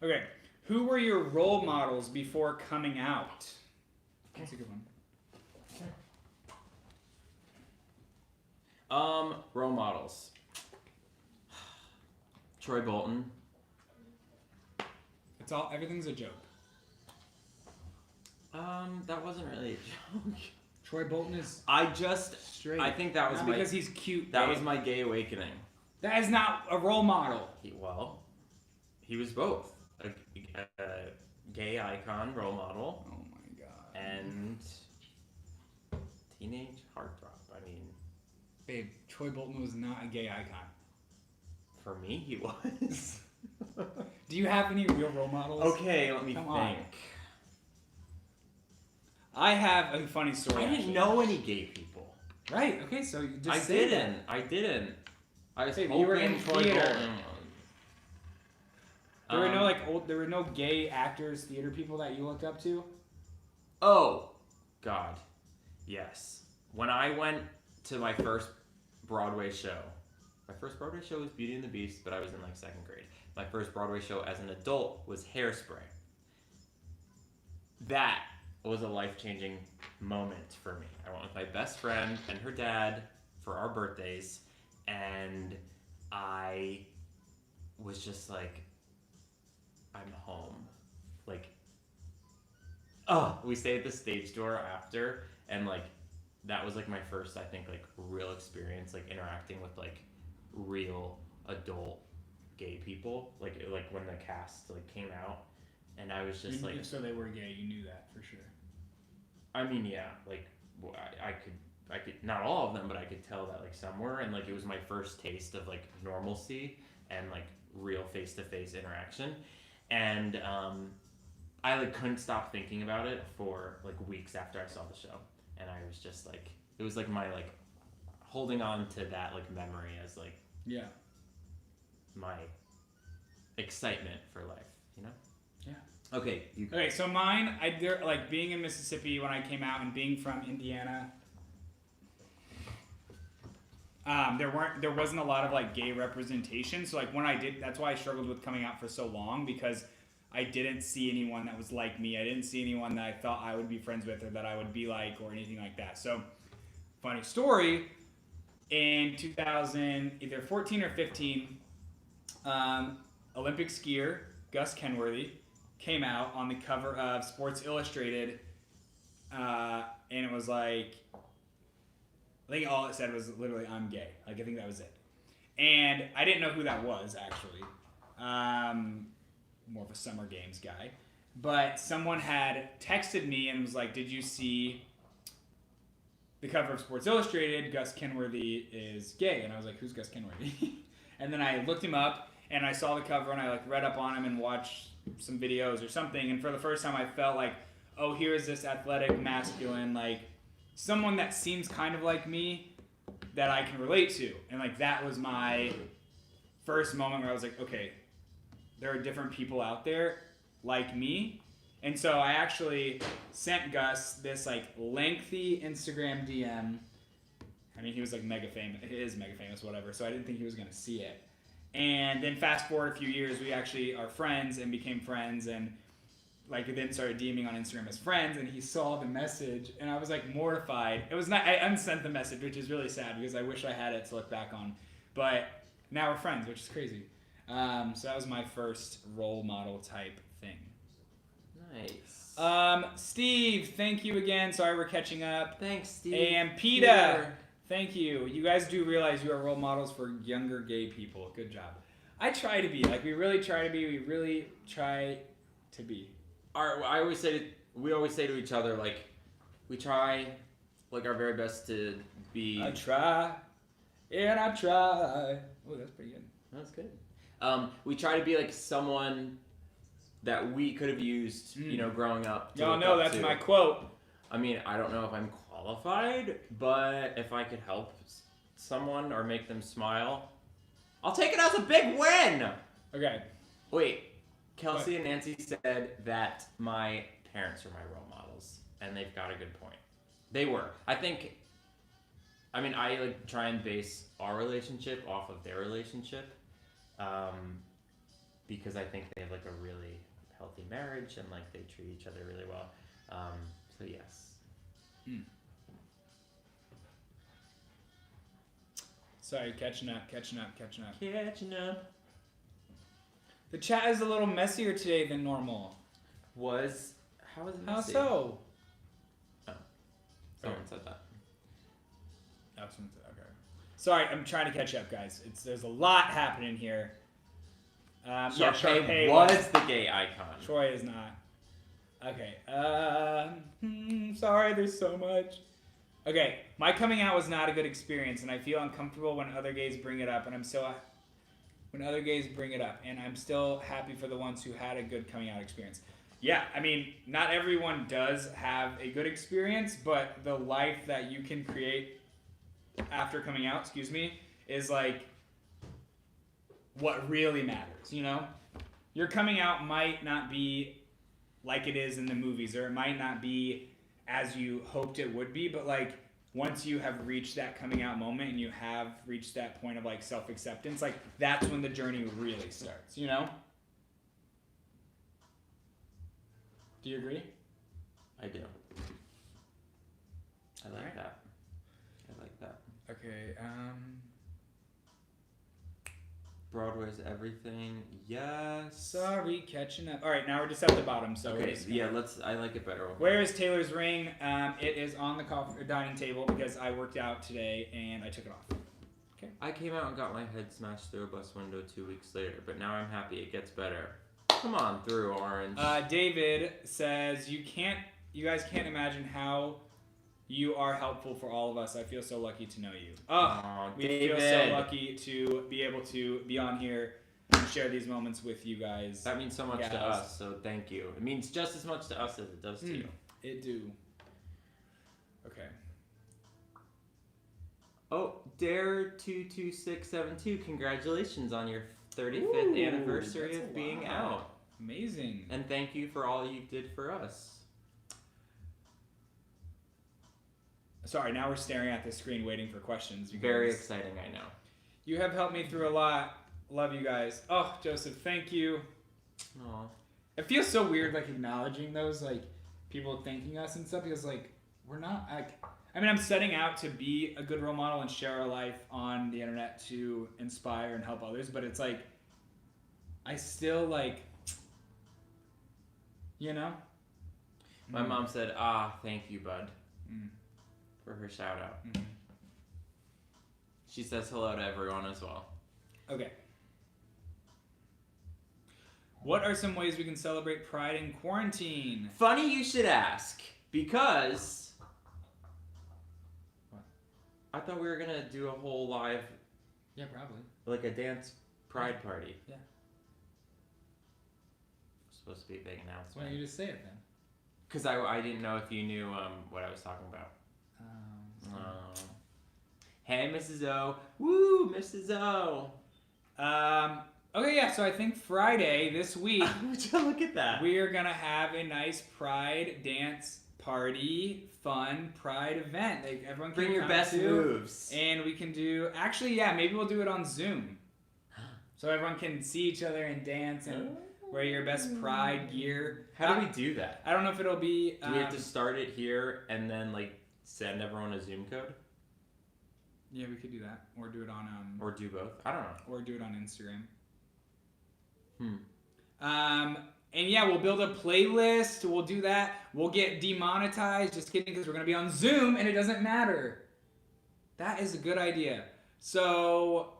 Okay. Who were your role models before coming out? That's a good one. Role models. Troy Bolton. Everything's a joke. That wasn't really a joke. Troy Bolton is straight. I think that was not because he's cute. That was my gay awakening. That is not a role model. He was both a gay icon, role model. Oh my God. And teenage heartthrob. Babe, Troy Bolton was not a gay icon. For me, he was. Do you have any real role models? Okay, let me Come think. on. I have a funny story. I didn't know any gay people. Right. Okay. So you just I didn't. I was hoping you were in Troy theater. Bolton. There were no gay actors, theater people that you looked up to. Oh, God, yes. When I went to my first Broadway show was Beauty and the Beast, but I was in like second grade. My first Broadway show as an adult was Hairspray. That was a life-changing moment for me. I went with my best friend and her dad for our birthdays, and I was just like, I'm home. Like, we stayed at the stage door after, and like, that was like my first, I think, like real experience, like interacting with like real adult gay people, like when the cast like came out, and I was just like, so they were gay. You knew that for sure. I mean, yeah, like I could not all of them, but I could tell that like some were, and like it was my first taste of like normalcy and like real face-to-face interaction, and I like couldn't stop thinking about it for like weeks after I saw the show. And I was just like, it was like my like holding on to that like memory as like my excitement for life, you know? Yeah. Okay. Okay, so mine, like being in Mississippi when I came out and being from Indiana, there wasn't a lot of like gay representation. So like when I did, that's why I struggled with coming out for so long, because I didn't see anyone that was like me. I didn't see anyone that I thought I would be friends with or that I would be like or anything like that. So, funny story, in 2000, either 14 or 15, Olympic skier Gus Kenworthy came out on the cover of Sports Illustrated, and it was like, I think all it said was literally, I'm gay. Like, I think that was it. And I didn't know who that was, actually. More of a Summer Games guy. But someone had texted me and was like, did you see the cover of Sports Illustrated? Gus Kenworthy is gay. And I was like, who's Gus Kenworthy? And then I looked him up, and I saw the cover, and I like read up on him and watched some videos or something. And for the first time, I felt like, oh, here's this athletic, masculine, like someone that seems kind of like me that I can relate to. And like that was my first moment where I was like, okay, there are different people out there like me. And so I actually sent Gus this like lengthy Instagram DM. I mean, he was like mega famous. He is mega famous, whatever. So I didn't think he was going to see it. And then fast forward a few years, we actually are friends and became friends, and like then started DMing on Instagram as friends. And he saw the message, and I was like mortified. It was not. I unsent the message, which is really sad because I wish I had it to look back on. But now we're friends, which is crazy. So that was my first role model type thing. Nice. Steve, thank you again. Sorry we're catching up. Thanks, Steve. And PETA, thank you. You guys do realize you are role models for younger gay people. Good job. I try to be. Like, we really try to be. We really try to be. We always say to each other, like, we try, like, our very best to be. I try, and I try. Oh, that's pretty good. That's good. We try to be like someone that we could have used, you know, growing up. Y'all know that's my quote. I mean, I don't know if I'm qualified, but if I could help someone or make them smile, I'll take it as a big win. Okay. Wait, Kelsey and Nancy said that my parents are my role models, and they've got a good point. They were. I like try and base our relationship off of their relationship, because I think they have like a really healthy marriage and like they treat each other really well. So yes. Sorry, catching up. The chat is a little messier today than normal. How was it How messy? so? Oh. Someone said that. Okay. Sorry, I'm trying to catch up, guys. There's a lot happening here. Sharpay was the gay icon. Troy is not. Okay. Sorry, there's so much. Okay, my coming out was not a good experience, and I feel uncomfortable when other gays bring it up, and I'm still happy for the ones who had a good coming out experience. Yeah, I mean, not everyone does have a good experience, but the life that you can create after coming out, is like what really matters, you know? Your coming out might not be like it is in the movies, or it might not be as you hoped it would be, but like once you have reached that coming out moment and you have reached that point of like self-acceptance, like that's when the journey really starts, you know? Do you agree? I do. I like that. Okay, Broadway's everything. Yes. Sorry, catching up. All right, now we're just at the bottom. So okay, yeah, I like it better. Where is Taylor's ring? It is on the dining table because I worked out today and I took it off. Okay. I came out and got my head smashed through a bus window 2 weeks later, but now I'm happy it gets better. Come on through, Orange. David says you guys can't imagine how you are helpful for all of us. I feel so lucky to know you. We David. feel so lucky to be able to be on here and share these moments with you guys. That means so much to us, so thank you. It means just as much to us as it does to you. It do. Okay. Oh, Dare22672, congratulations on your 35th anniversary of being out. Amazing. And thank you for all you did for us. Sorry, now we're staring at the screen waiting for questions. Very exciting, I know. You have helped me through a lot. Love you guys. Oh, Joseph, thank you. Aw. It feels so weird, like, acknowledging those, like, people thanking us and stuff, because, like, we're not, like... I mean, I'm setting out to be a good role model and share our life on the internet to inspire and help others, but it's, like, I still, like, you know? My mom said, thank you, bud. For her shout out. She says hello to everyone as well. Okay. What are some ways we can celebrate Pride in quarantine? Funny you should ask, because What? I thought we were gonna do a whole live, Yeah, probably. like a dance pride party. Yeah. Supposed to be a big Why announcement. don't you just say it then? Because I didn't know if you knew what I was talking about. Hey, Mrs. O. Woo, Mrs. O. Okay, yeah, so I think Friday this week, Would you look at that? we are going to have a nice Pride dance party, fun Pride event. Like, everyone can Bring your come best to, moves. And we can do, actually, yeah, maybe we'll do it on Zoom. So everyone can see each other and dance and wear your best Pride gear. How do we do that? I don't know if it'll be... Do we have to start it here and then, like, send everyone a Zoom code? Yeah, we could do that. Or do it on... Or do both? I don't know. Or do it on Instagram. Hmm. And yeah, we'll build a playlist. We'll do that. We'll get demonetized. Just kidding, because we're going to be on Zoom and it doesn't matter. That is a good idea. So,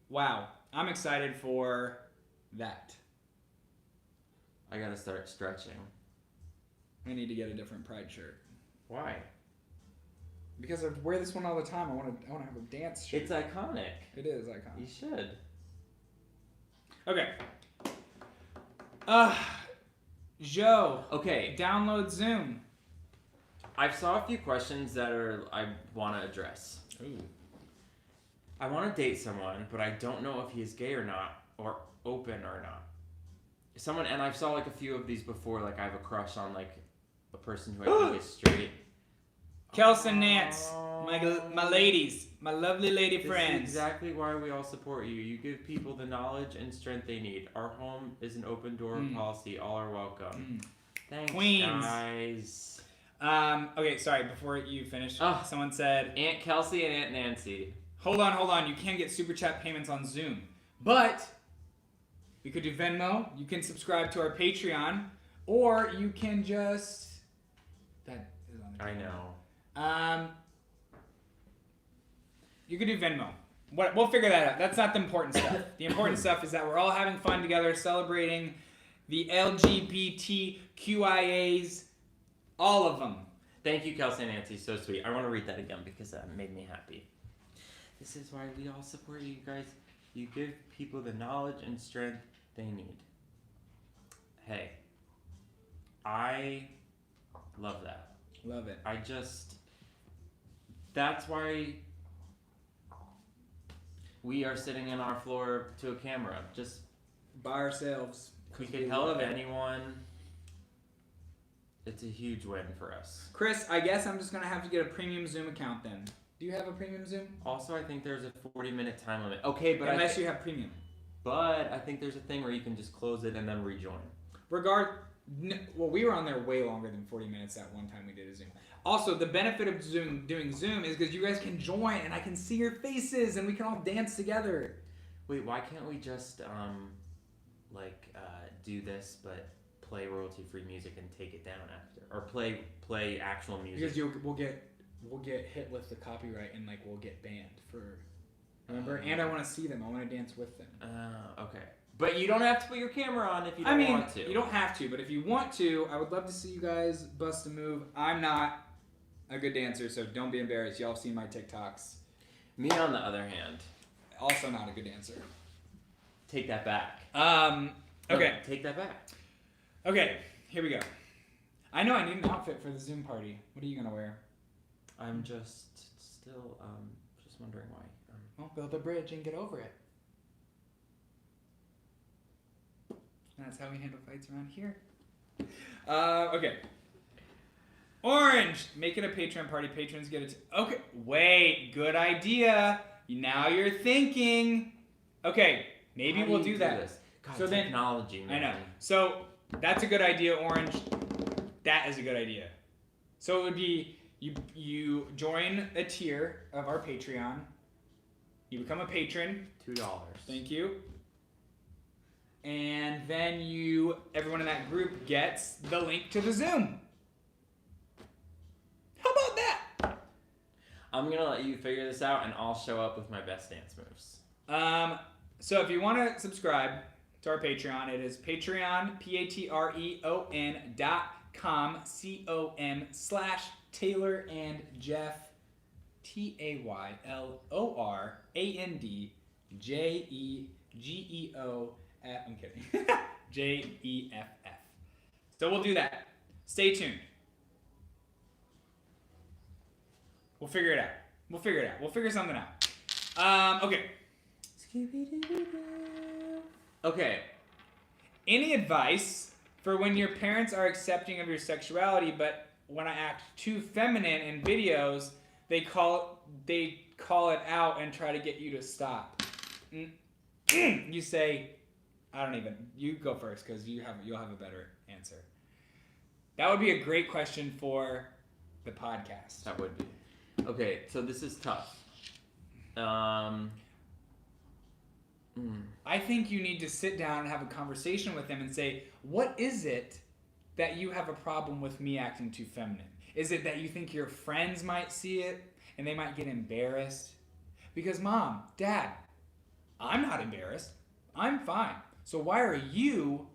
wow. I'm excited for that. I gotta start stretching. I need to get a different Pride shirt. Why? Because I wear this one all the time. I want to have a dance shirt. It's iconic. It is iconic. You should. Okay. Joe. Okay. Download Zoom. I saw a few questions that I want to address. Ooh. I want to date someone, but I don't know if he is gay or not, or open or not. Someone, and I saw like a few of these before. Like I have a crush on like a person who I think is straight. Kelson Nance, my ladies, my lovely lady friends. This is exactly why we all support you. You give people the knowledge and strength they need. Our home is an open door policy. All are welcome. Thanks, Queens. guys. Okay, sorry. Before you finish, someone said Aunt Kelsey and Aunt Nancy. Hold on. You can get super chat payments on Zoom, but we could do Venmo. You can subscribe to our Patreon, or you can just. That is on the. I know. You could do Venmo. We'll figure that out. That's not the important stuff. The important stuff is that we're all having fun together, celebrating the LGBTQIAs, all of them. Thank you, Kelsey and Nancy. So sweet. I want to read that again because that made me happy. This is why we all support you guys. You give people the knowledge and strength they need. Hey, I love that. Love it. That's why we are sitting in our floor to a camera. Just by ourselves. We could hell of anyone. It's a huge win for us. Chris, I guess I'm just going to have to get a premium Zoom account then. Do you have a premium Zoom? Also, I think there's a 40-minute time limit. Okay, but unless you have premium. But I think there's a thing where you can just close it and then rejoin. Well, we were on there way longer than 40 minutes that one time we did a Zoom. Also, the benefit of doing Zoom is because you guys can join and I can see your faces and we can all dance together. We'd why can't we just do this but play royalty-free music and take it down after, or play actual music? Because we'll get hit with the copyright and we'll get banned for. Remember? And I want to see them. I want to dance with them. Okay. But you don't have to put your camera on if you don't want to. You don't have to, but if you want to, I would love to see you guys bust a move. I'm not a good dancer, so don't be embarrassed. Y'all have seen my TikToks. Me, on the other hand, also not a good dancer. Take that back. Okay. Take that back. Okay, here we go. I know I need an outfit for the Zoom party. What are you gonna wear? I'm just still just wondering why. Well, build a bridge and get over it. And that's how we handle fights around here. Okay. Orange! Make it a Patreon party. Patrons get it. Okay. Wait. Good idea. Now you're thinking. Okay. Maybe we'll do that. This? God, so technology, man. I know. So that's a good idea, Orange. That is a good idea. So it would be you join a tier of our Patreon. You become a patron. $2. Thank you. And then everyone in that group gets the link to the Zoom. How about that? I'm gonna let you figure this out, and I'll show up with my best dance moves. So if you want to subscribe to our Patreon, it is Patreon, patreon.com/Taylor and Jeff, TaylorandJeggeo. I'm kidding. JEFF. So we'll do that. Stay tuned. We'll figure it out. We'll figure something out. Okay. Okay. Any advice for when your parents are accepting of your sexuality, but when I act too feminine in videos, they call it out and try to get you to stop? You say, I don't even. You go first because you'll have a better answer. That would be a great question for the podcast. That would be. Okay, so this is tough. I think you need to sit down and have a conversation with them and say, what is it that you have a problem with me acting too feminine? Is it that you think your friends might see it and they might get embarrassed? Because Mom, Dad, I'm not embarrassed. I'm fine. So why are you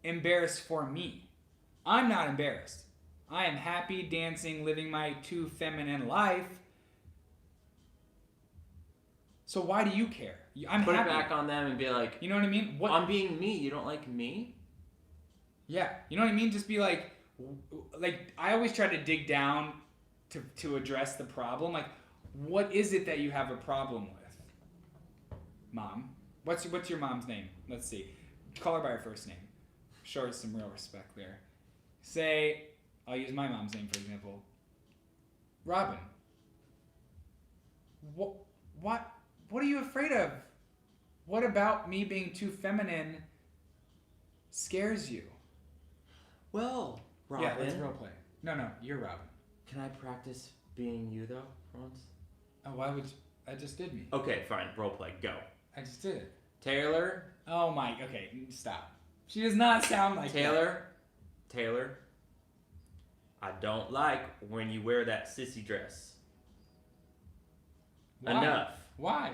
embarrassed for me? I'm not embarrassed. I am happy, dancing, living my too feminine life. So why do you care? I'm Put happy. it back on them and be like, you know what I mean? I'm being me. You don't like me? Yeah, you know what I mean? Just be like I always try to dig down to address the problem. Like, what is it that you have a problem with, Mom? What's your mom's name? Let's see. Call her by her first name. Show her some real respect there. Say, I'll use my mom's name for example. Robin. What are you afraid of? What about me being too feminine scares you? Well, Robin. Yeah, let's role play. No, you're Robin. Can I practice being you though, for once? Oh, why would you? I just did me. Okay, fine. Role play. Go. I just did it. Taylor. Oh my. Okay, stop. She does not sound like Taylor. Taylor. I don't like when you wear that sissy dress. Why? Enough. Why?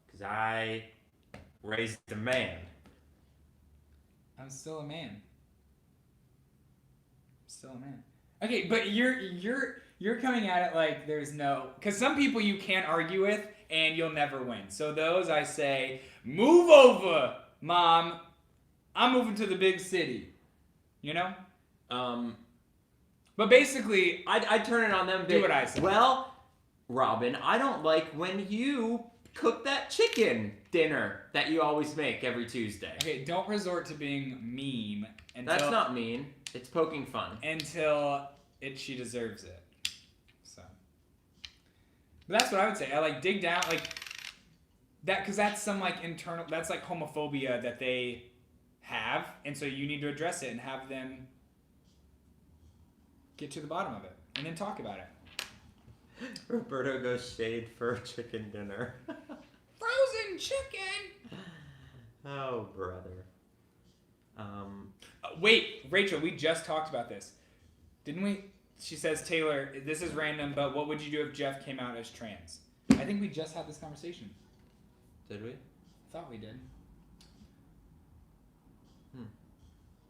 Because I raised a man. I'm still a man. Okay, but you're coming at it like there's no, because some people you can't argue with and you'll never win. So those I say, move over, Mom. I'm moving to the big city. You know? But basically, I'd turn it on them. Do what I say. Well, Robin, I don't like when you cook that chicken dinner that you always make every Tuesday. Okay, don't resort to being mean. That's not mean. It's poking fun. Until she deserves it. So. But that's what I would say. I like dig down like that because that's some like internal. That's like homophobia that they have, and so you need to address it and have them get to the bottom of it and then talk about it. Roberto goes shade for chicken dinner. Frozen chicken. Oh, brother. Wait, Rachel, we just talked about this, didn't we? She says, Taylor, this is random, but what would you do if Jeff came out as trans? I think we just had this conversation. Did we? I thought we did.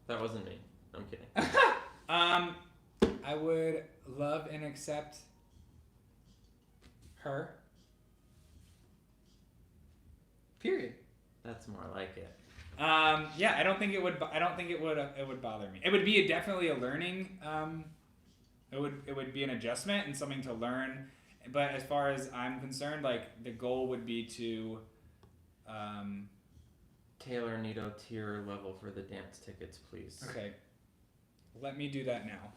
That wasn't me. I'm kidding. I would love and accept her. Period. That's more like it. Yeah, I don't think it would. It would bother me. It would be definitely a learning. It would be an adjustment and something to learn. But as far as I'm concerned, like the goal would be to. Taylor, need a tier level for the dance tickets, please. Okay. Let me do that now.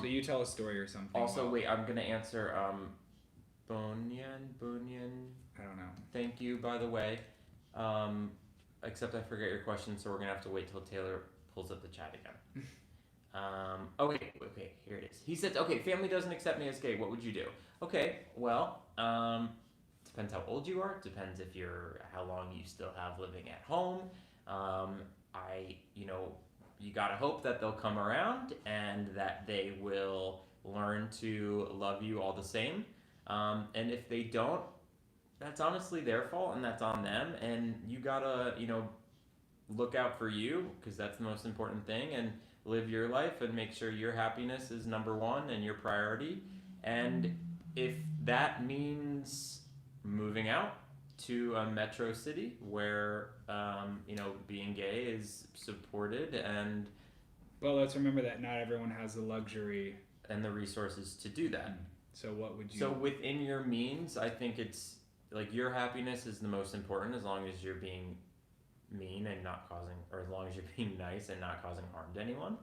So you tell a story or something. Also, wait, I'm gonna answer. Bunyan. I don't know. Thank you, by the way. Except I forget your question, so we're gonna have to wait till Taylor pulls up the chat again. Okay, here it is. He said, okay, family doesn't accept me as gay. What would you do? Okay, well, depends how old you are. Depends how long you still have living at home. You gotta hope that they'll come around and that they will learn to love you all the same. And if they don't, that's honestly their fault and that's on them. And you gotta, look out for you because that's the most important thing and live your life and make sure your happiness is number one and your priority. And if that means moving out to a metro city where, being gay is supported and But let's remember that not everyone has the luxury. and the resources to do that. So what would you... So within your means, I think it's like your happiness is the most important as long as you're being mean and not causing, or as long as you're being nice and not causing harm to anyone.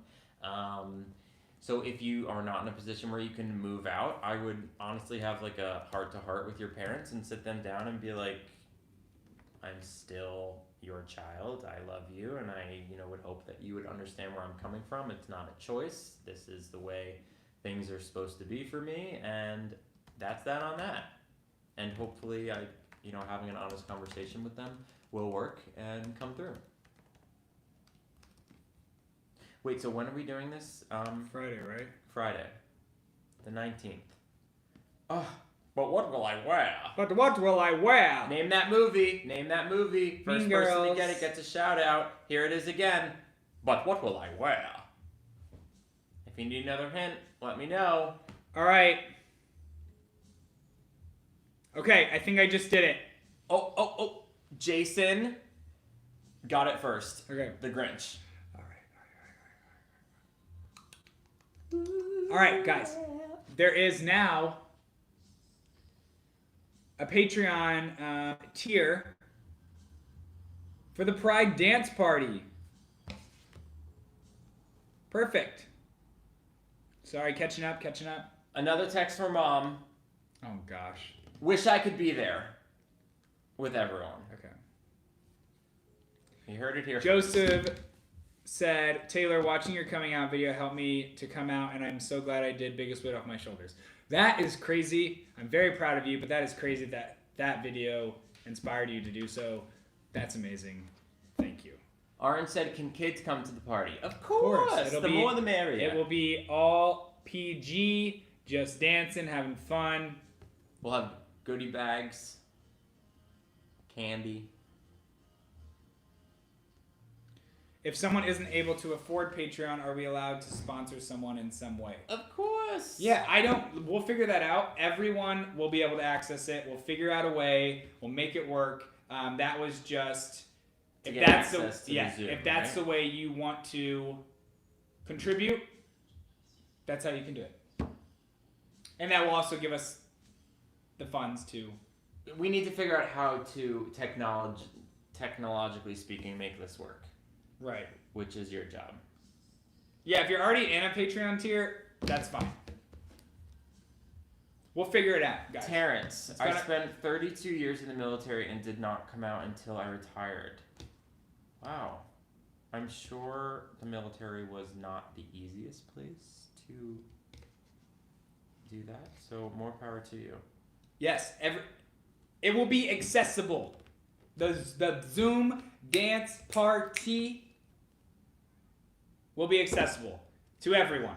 So if you are not in a position where you can move out, I would honestly have like a heart to heart with your parents and sit them down and be like, I'm still your child. I love you, and I, would hope that you would understand where I'm coming from. It's not a choice. This is the way things are supposed to be for me, and that's that on that. And hopefully, having an honest conversation with them will work and come through. Wait, so when are we doing this? Friday, right? Friday, the 19th. Oh, but what will I wear? But what will I wear? Name that movie. Name that movie. First Mean person to Girls. get it gets a shout out. Here it is again. But what will I wear? If you need another hint, let me know. All right. Okay, I think I just did it. Oh. Jason got it first. Okay. The Grinch. All right, guys. There is now a Patreon tier for the Pride Dance Party. Perfect. Sorry, catching up. Another text from Mom. Oh, gosh. Wish I could be there with everyone. Okay. You heard it here. Joseph said, Taylor, watching your coming out video helped me to come out, and I'm so glad I did. Biggest weight off my shoulders. That is crazy. I'm very proud of you, but that is crazy that that video inspired you to do so. That's amazing. Thank you. Aaron said, can kids come to the party? Of course. course. The more the merrier. It will be all PG, just dancing, having fun. We'll have goodie bags, candy. If someone isn't able to afford Patreon, are we allowed to sponsor someone in some way? Of course. Yeah, we'll figure that out. Everyone will be able to access it. We'll figure out a way. We'll make it work. That was just... If that's the way you want to contribute, that's how you can do it. And that will also give us the funds to... We need to figure out how to, technologically speaking, make this work. Right. Which is your job. Yeah, if you're already in a Patreon tier, that's fine. We'll figure it out, guys. Terrence, I spent 32 years in the military and did not come out until I retired. Wow. I'm sure the military was not the easiest place to do that, so more power to you. Yes, it will be accessible. The Zoom dance party will be accessible to everyone.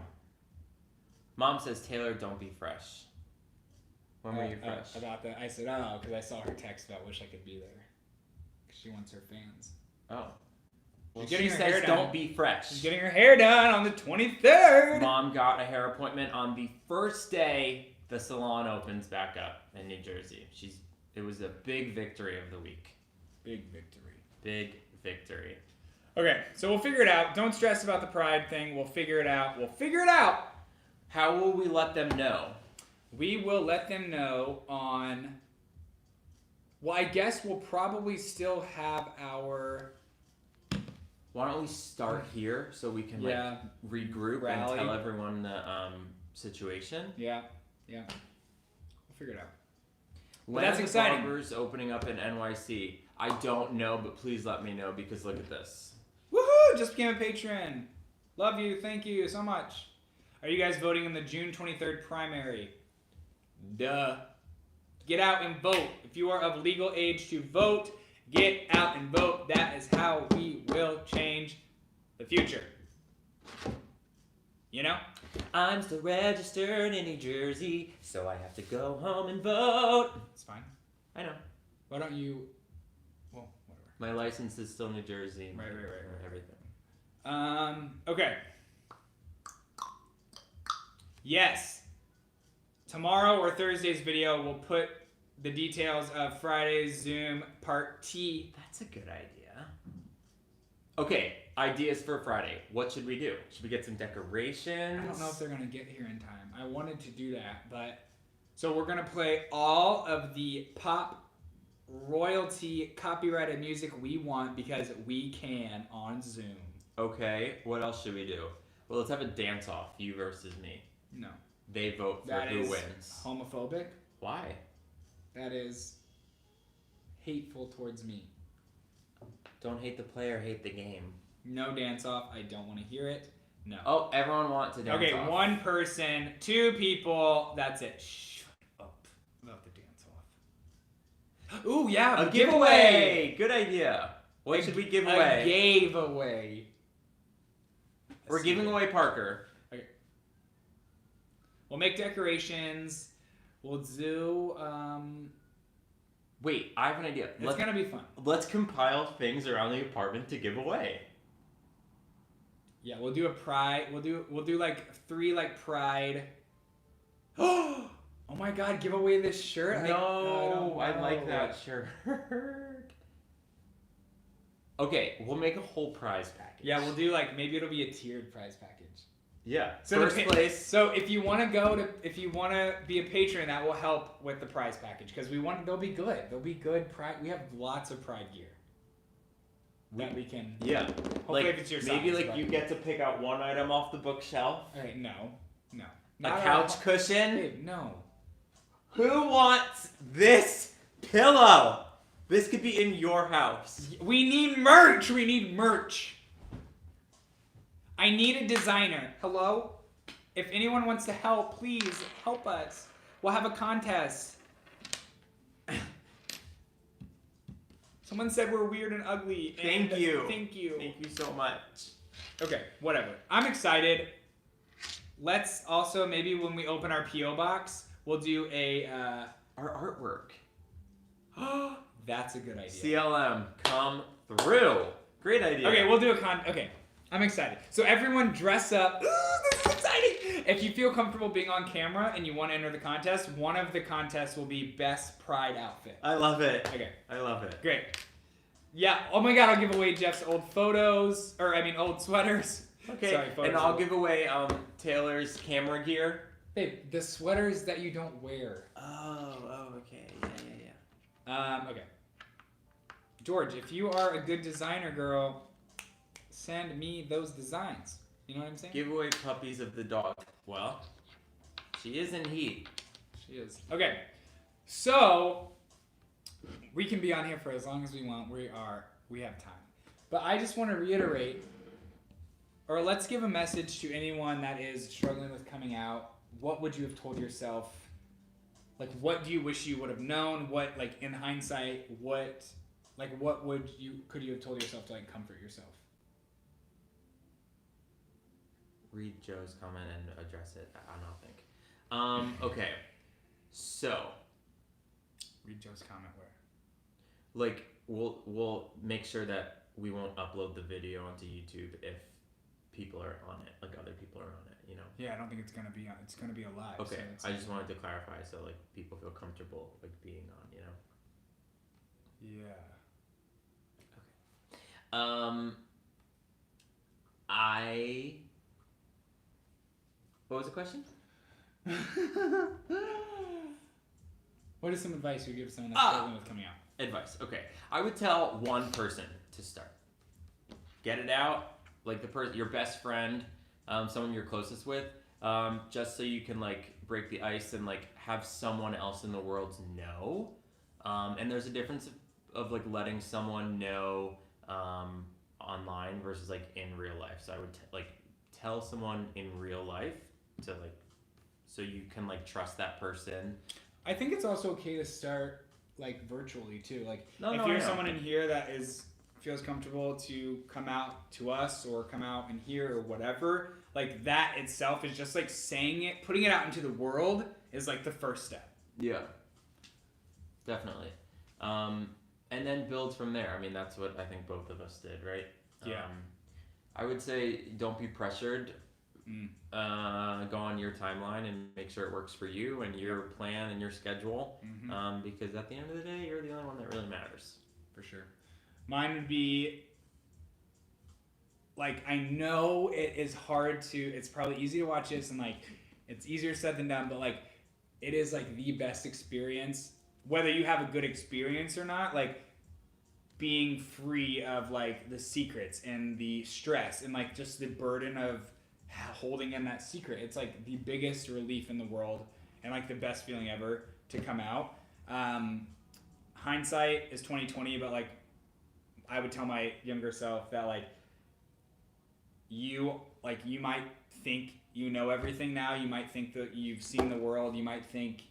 Mom says, Taylor, don't be fresh. When were you fresh? About that, I said, oh, because I saw her text about wish I could be there. Because she wants her fans. Oh. Well, She's getting she her hair says done. don't be fresh. She's getting her hair done on the 23rd. Mom got a hair appointment on the first day the salon opens back up in New Jersey. It was a big victory of the week. Big victory. Big victory. Okay, so we'll figure it out. Don't stress about the pride thing. We'll figure it out. How will we let them know? We will let them know on... Well, I guess we'll probably still have our... Why don't we start here so we can regroup Rally. and tell everyone the situation? Yeah. We'll figure it out. When that's are the exciting. barbers opening up in NYC? I don't know, but please let me know because look at this. Woohoo! Just became a patron. Love you. Thank you so much. Are you guys voting in the June 23rd primary? Duh. Get out and vote. If you are of legal age to vote, get out and vote. That is how we will change the future. You know? I'm still registered in New Jersey, so I have to go home and vote. It's fine. I know. Why don't you? Well, whatever. My license is still New Jersey. Right. Everything. Okay. Yes. Tomorrow or Thursday's video will put the details of Friday's Zoom Part T. That's a good idea. Okay, ideas for Friday. What should we do? Should we get some decorations? I don't know if they're gonna get here in time. I wanted to do that, but so we're gonna play all of the pop royalty copyrighted music we want because we can on Zoom. Okay, what else should we do? Well, let's have a dance off. You versus me. No. They vote for That who is wins. homophobic. Why? That is hateful towards me. Don't hate the player, hate the game. No dance off. I don't want to hear it. No. Oh, everyone wants to dance Okay, off. one person, two people. That's it. Shut up. Love the dance off. Ooh, yeah. A giveaway! Good idea. What should we give away? A giveaway. We're giving away Parker. Okay. We'll make decorations. We'll do. Wait, I have an idea. It's gonna be fun. Let's compile things around the apartment to give away. Yeah, we'll do a pride. We'll do like 3 like pride. Oh my God! Give away this shirt. No, I like that shirt. Okay, we'll make a whole prize package. Yeah, we'll do like maybe it'll be a tiered prize package. Yeah. So First place. So if you want to be a patron, that will help with the prize package because they'll be good. They'll be good pride. We have lots of pride gear that we can. Yeah. Hopefully, Like if it's your maybe size, like but- you get to pick out one item off the bookshelf. Okay, no. A Not couch all- cushion. Babe, no. Who wants this pillow? This could be in your house. We need merch. I need a designer. Hello? If anyone wants to help, please help us. We'll have a contest. Someone said we're weird and ugly. Thank and you. Thank you. Thank you so much. Okay, whatever. I'm excited. Let's also, maybe when we open our P.O. box, we'll do a... Our artwork. That's a good idea. CLM, come through. Great idea. Okay, we'll do okay, I'm excited. So everyone dress up. Ooh, this is exciting. If you feel comfortable being on camera and you want to enter the contest, one of the contests will be best pride outfit. I love it. Okay. I love it. Great. Yeah. Oh my God, I'll give away Jeff's old photos, old sweaters. Okay. Sorry, photos. And I'll give away Taylor's camera gear. Babe, the sweaters that you don't wear. Oh, okay. Yeah. Okay. George, if you are a good designer, girl, send me those designs. You know what I'm saying? Give away puppies of the dog. Well, she is in heat. She is. Okay. So, we can be on here for as long as we want. We have time. But I just want to reiterate, or let's give a message to anyone that is struggling with coming out. What would you have told yourself? Like, what do you wish you would have known? What, like, in hindsight, could you have told yourself to, like, comfort yourself? Read Joe's comment and address it. I don't think. Okay. So, Read Joe's comment where? like, we'll make sure that we won't upload the video onto YouTube if people are on it, like other people are on it, you know? Yeah, I don't think it's gonna be a live. Okay, so I just wanted to clarify so like people feel comfortable like being on, you know? Yeah. What was the question? What is some advice you give someone that's struggling with coming out? Advice. Okay, I would tell one person to start. Get it out, like your best friend, someone you're closest with, just so you can like break the ice and like have someone else in the world know. And there's a difference of like letting someone know online versus like in real life. So I would like tell someone in real life to like, so you can like trust that person. I think it's also okay to start like virtually too. Like if I you're know. someone in here that feels comfortable to come out to us or come out in here or whatever, like that itself is just like saying it, putting it out into the world is like the first step. Yeah. Definitely. And then build from there. I mean, that's what I think both of us did, right? Yeah. I would say don't be pressured. Mm. Go on your timeline and make sure it works for you and your plan and your schedule. Mm-hmm. Because at the end of the day, you're the only one that really matters. For sure. Mine would be, like, I know it is hard to, it's probably easy to watch this and, like, it's easier said than done, but, like, it is, like, the best experience, whether you have a good experience or not, like, being free of, like, the secrets and the stress and, like, just the burden of holding in that secret. It's, like, the biggest relief in the world and, like, the best feeling ever to come out. Hindsight is 2020, but, like, I would tell my younger self that, like, you might think you know everything now. You might think that you've seen the world. You might think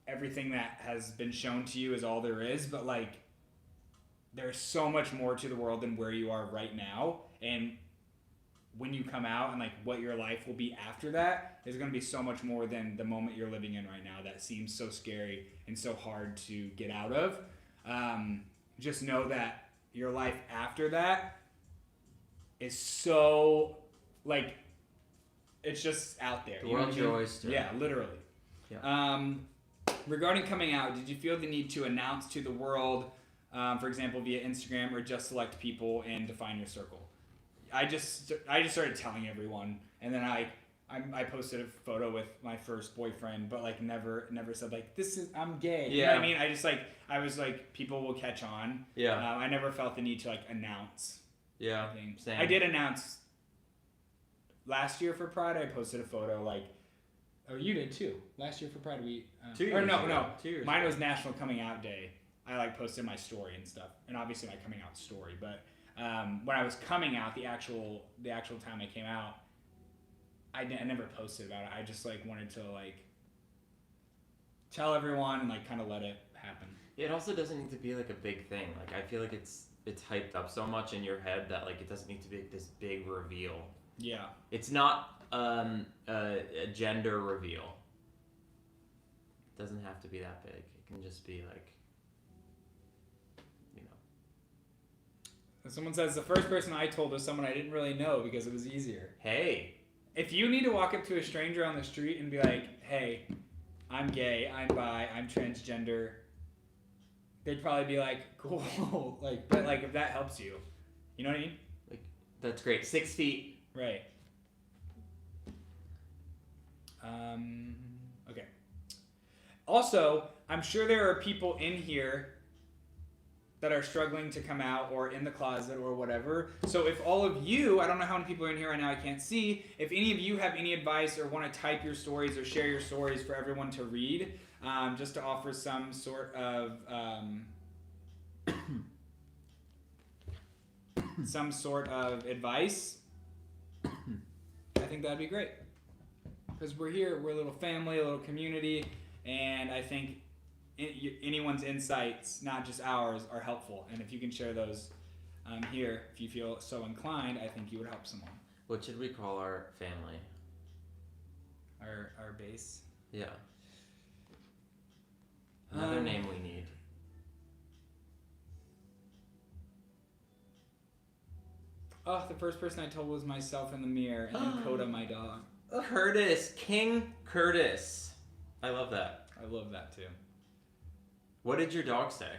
everything that has been shown to you is all there is, but, like, there's so much more to the world than where you are right now. And when you come out and, like, what your life will be after that is going to be so much more than the moment you're living in right now that seems so scary and so hard to get out of. Just know that your life after that is so, like, it's just out there. The world's your oyster. Yeah, literally. Yeah. Regarding coming out, did you feel the need to announce to the world, for example, via Instagram, or just select people and define your circle? I just started telling everyone, and then I posted a photo with my first boyfriend, but, like, never said, like, I'm gay. Yeah. You know what I mean? I was like, people will catch on. Yeah. I never felt the need to, like, announce. Yeah. Same. I did announce last year for Pride. I posted a photo, like, oh, you did too. Last year for Pride, we 2 years no, ago. no. 2 years Mine ago. was National Coming Out Day. I, like, posted my story and stuff, and obviously my coming out story. But when I was coming out, the actual time I came out, I never posted about it. I just, like, wanted to, like, tell everyone and, like, kind of let it happen. It also doesn't need to be, like, a big thing. Like, I feel like it's hyped up so much in your head that, like, it doesn't need to be, like, this big reveal. Yeah. It's not a gender reveal. It doesn't have to be that big. It can just be, like, you know. Someone says the first person I told was someone I didn't really know because it was easier. Hey. If you need to walk up to a stranger on the street and be like, hey, I'm gay, I'm bi, I'm transgender, they'd probably be like, cool. Like, but, like, if that helps you, you know what I mean? Like, that's great. 6 feet. Right. Okay. Also, I'm sure there are people in here that are struggling to come out or in the closet or whatever. So if all of you, I don't know how many people are in here right now, I can't see, if any of you have any advice or want to type your stories or share your stories for everyone to read, just to offer some sort of advice, I think that'd be great. Because we're here, we're a little family, a little community, and I think anyone's insights, not just ours, are helpful. And if you can share those here, if you feel so inclined, I think you would help someone. What should we call our family? Our base. Yeah. Another name we need. Oh, the first person I told was myself in the mirror, and then Coda, my dog. Curtis. King Curtis. I love that. I love that too. What did your dog say?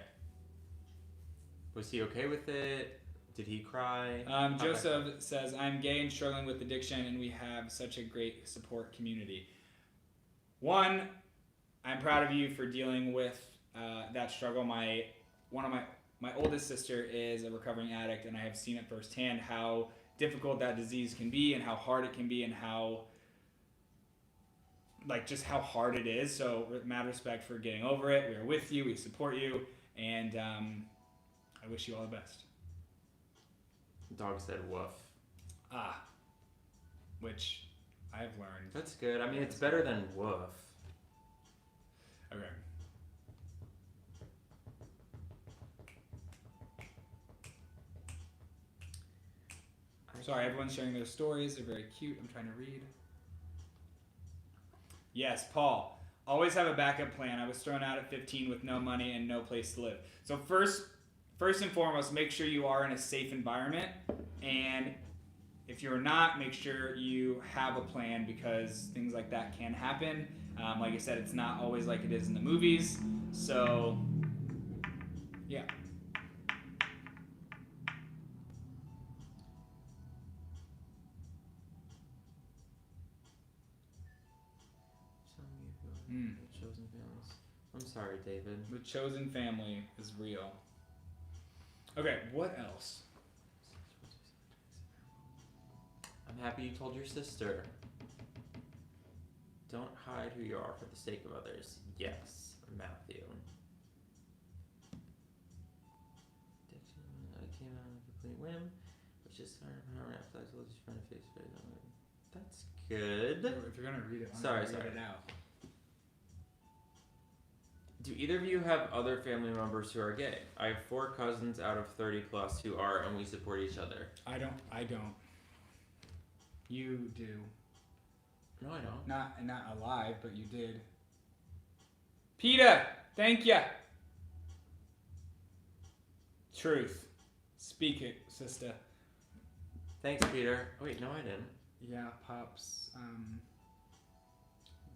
Was he okay with it? Did he cry? Joseph says, I'm gay and struggling with addiction, and we have such a great support community. One, I'm proud of you for dealing with that struggle. My oldest sister is a recovering addict, and I have seen it firsthand how difficult that disease can be and how hard it can be and how, like, just how hard it is. So, mad respect for getting over it. We are with you. We support you. And I wish you all the best. Dog said woof. Which I've learned. That's good. I mean, it's better than woof. Okay. Sorry, everyone's sharing their stories. They're very cute. I'm trying to read. Yes, Paul. always have a backup plan. I was thrown out at 15 with no money and no place to live. So first and foremost, make sure you are in a safe environment, and if you're not, make sure you have a plan because things like that can happen. Like I said, it's not always like it is in the movies. So, yeah. The chosen families. I'm sorry, David. The chosen family is real. Okay, what else? I'm happy you told your sister. Don't hide who you are for the sake of others. Yes, Matthew. I came out on a complete whim, which is kind of how after I told you trying to face it. That's good. If you're gonna read it, Sorry. read it out. Do either of you have other family members who are gay? I have 4 cousins out of 30 plus who are, and we support each other. I don't. You do. No, I don't. Not alive, but you did. PETA, thank ya. Truth. Speak it, sister. Thanks, Peter. Wait, no, I didn't. Yeah, Pop's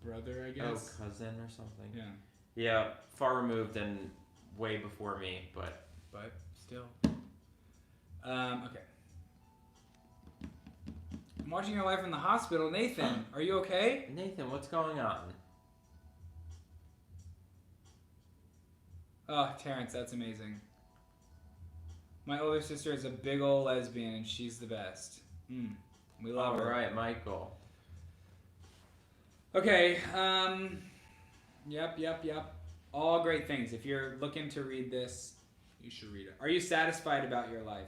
brother, I guess. Oh, cousin or something. Yeah. Yeah, far removed and way before me, but still. Okay. I'm watching your life in the hospital. Nathan, are you okay? Nathan, what's going on? Oh, Terrence, that's amazing. My older sister is a big old lesbian, and she's the best. We love her. All right, Michael. Okay. Yep. All great things. If you're looking to read this, you should read it. Are you satisfied about your life?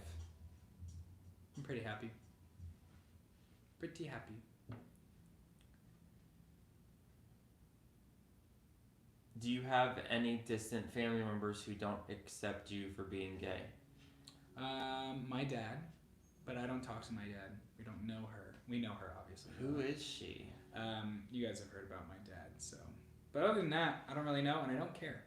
I'm pretty happy. Pretty happy. Do you have any distant family members who don't accept you for being gay? My dad, but I don't talk to my dad. We don't know her. We know her, obviously. Who is she? You guys have heard about my dad, so. But other than that, I don't really know, and I don't care.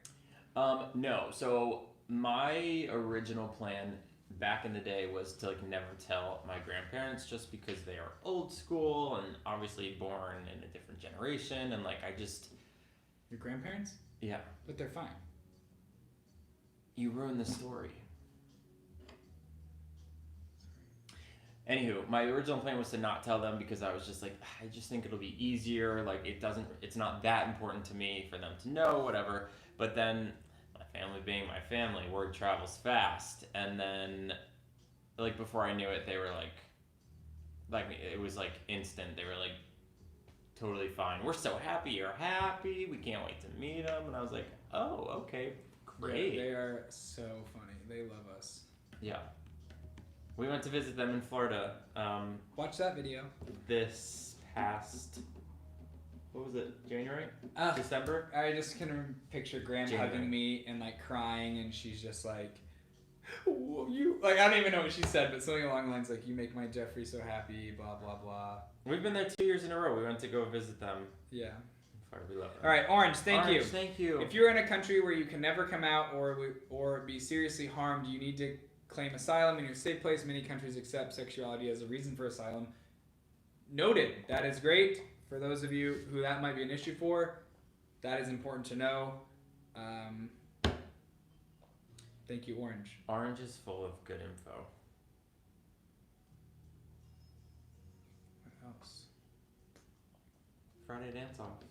No. So my original plan back in the day was to never tell my grandparents, just because they are old school and obviously born in a different generation, and I just. Your grandparents? Yeah. But they're fine. You ruined the story. Anywho, my original plan was to not tell them because I was just I just think it'll be easier. It's not that important to me for them to know, whatever. But then, my family being my family, word travels fast. And then, before I knew it, they were it was instant. They were totally fine. We're so happy you're happy. We can't wait to meet them. And I was like, oh, okay, great. They are so funny. They love us. Yeah. We went to visit them in Florida. Watch that video. This past, what was it, January? December? I just can picture Graham hugging me and crying, and she's just you. I don't even know what she said, but something along the lines you make my Jeffrey so happy, blah, blah, blah. We've been there 2 years in a row. We went to go visit them. Yeah. We love them. All right, Orange, thank you. Thank you. If you're in a country where you can never come out or be seriously harmed, you need to claim asylum in your safe place. Many countries accept sexuality as a reason for asylum. Noted. That is great. For those of you who that might be an issue for, that is important to know. Thank you, Orange. Orange is full of good info. What else? Friday dance off.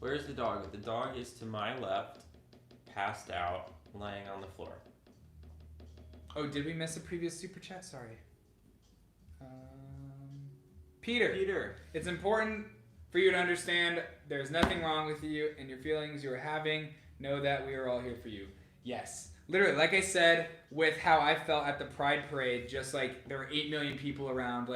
Where's the dog? The dog is to my left, passed out, laying on the floor. Oh, did we miss a previous super chat? Sorry. Peter. It's important for you to understand there's nothing wrong with you and your feelings you are having. Know that we are all here for you. Yes. Literally, like I said, with how I felt at the Pride Parade, just there were 8 million people around,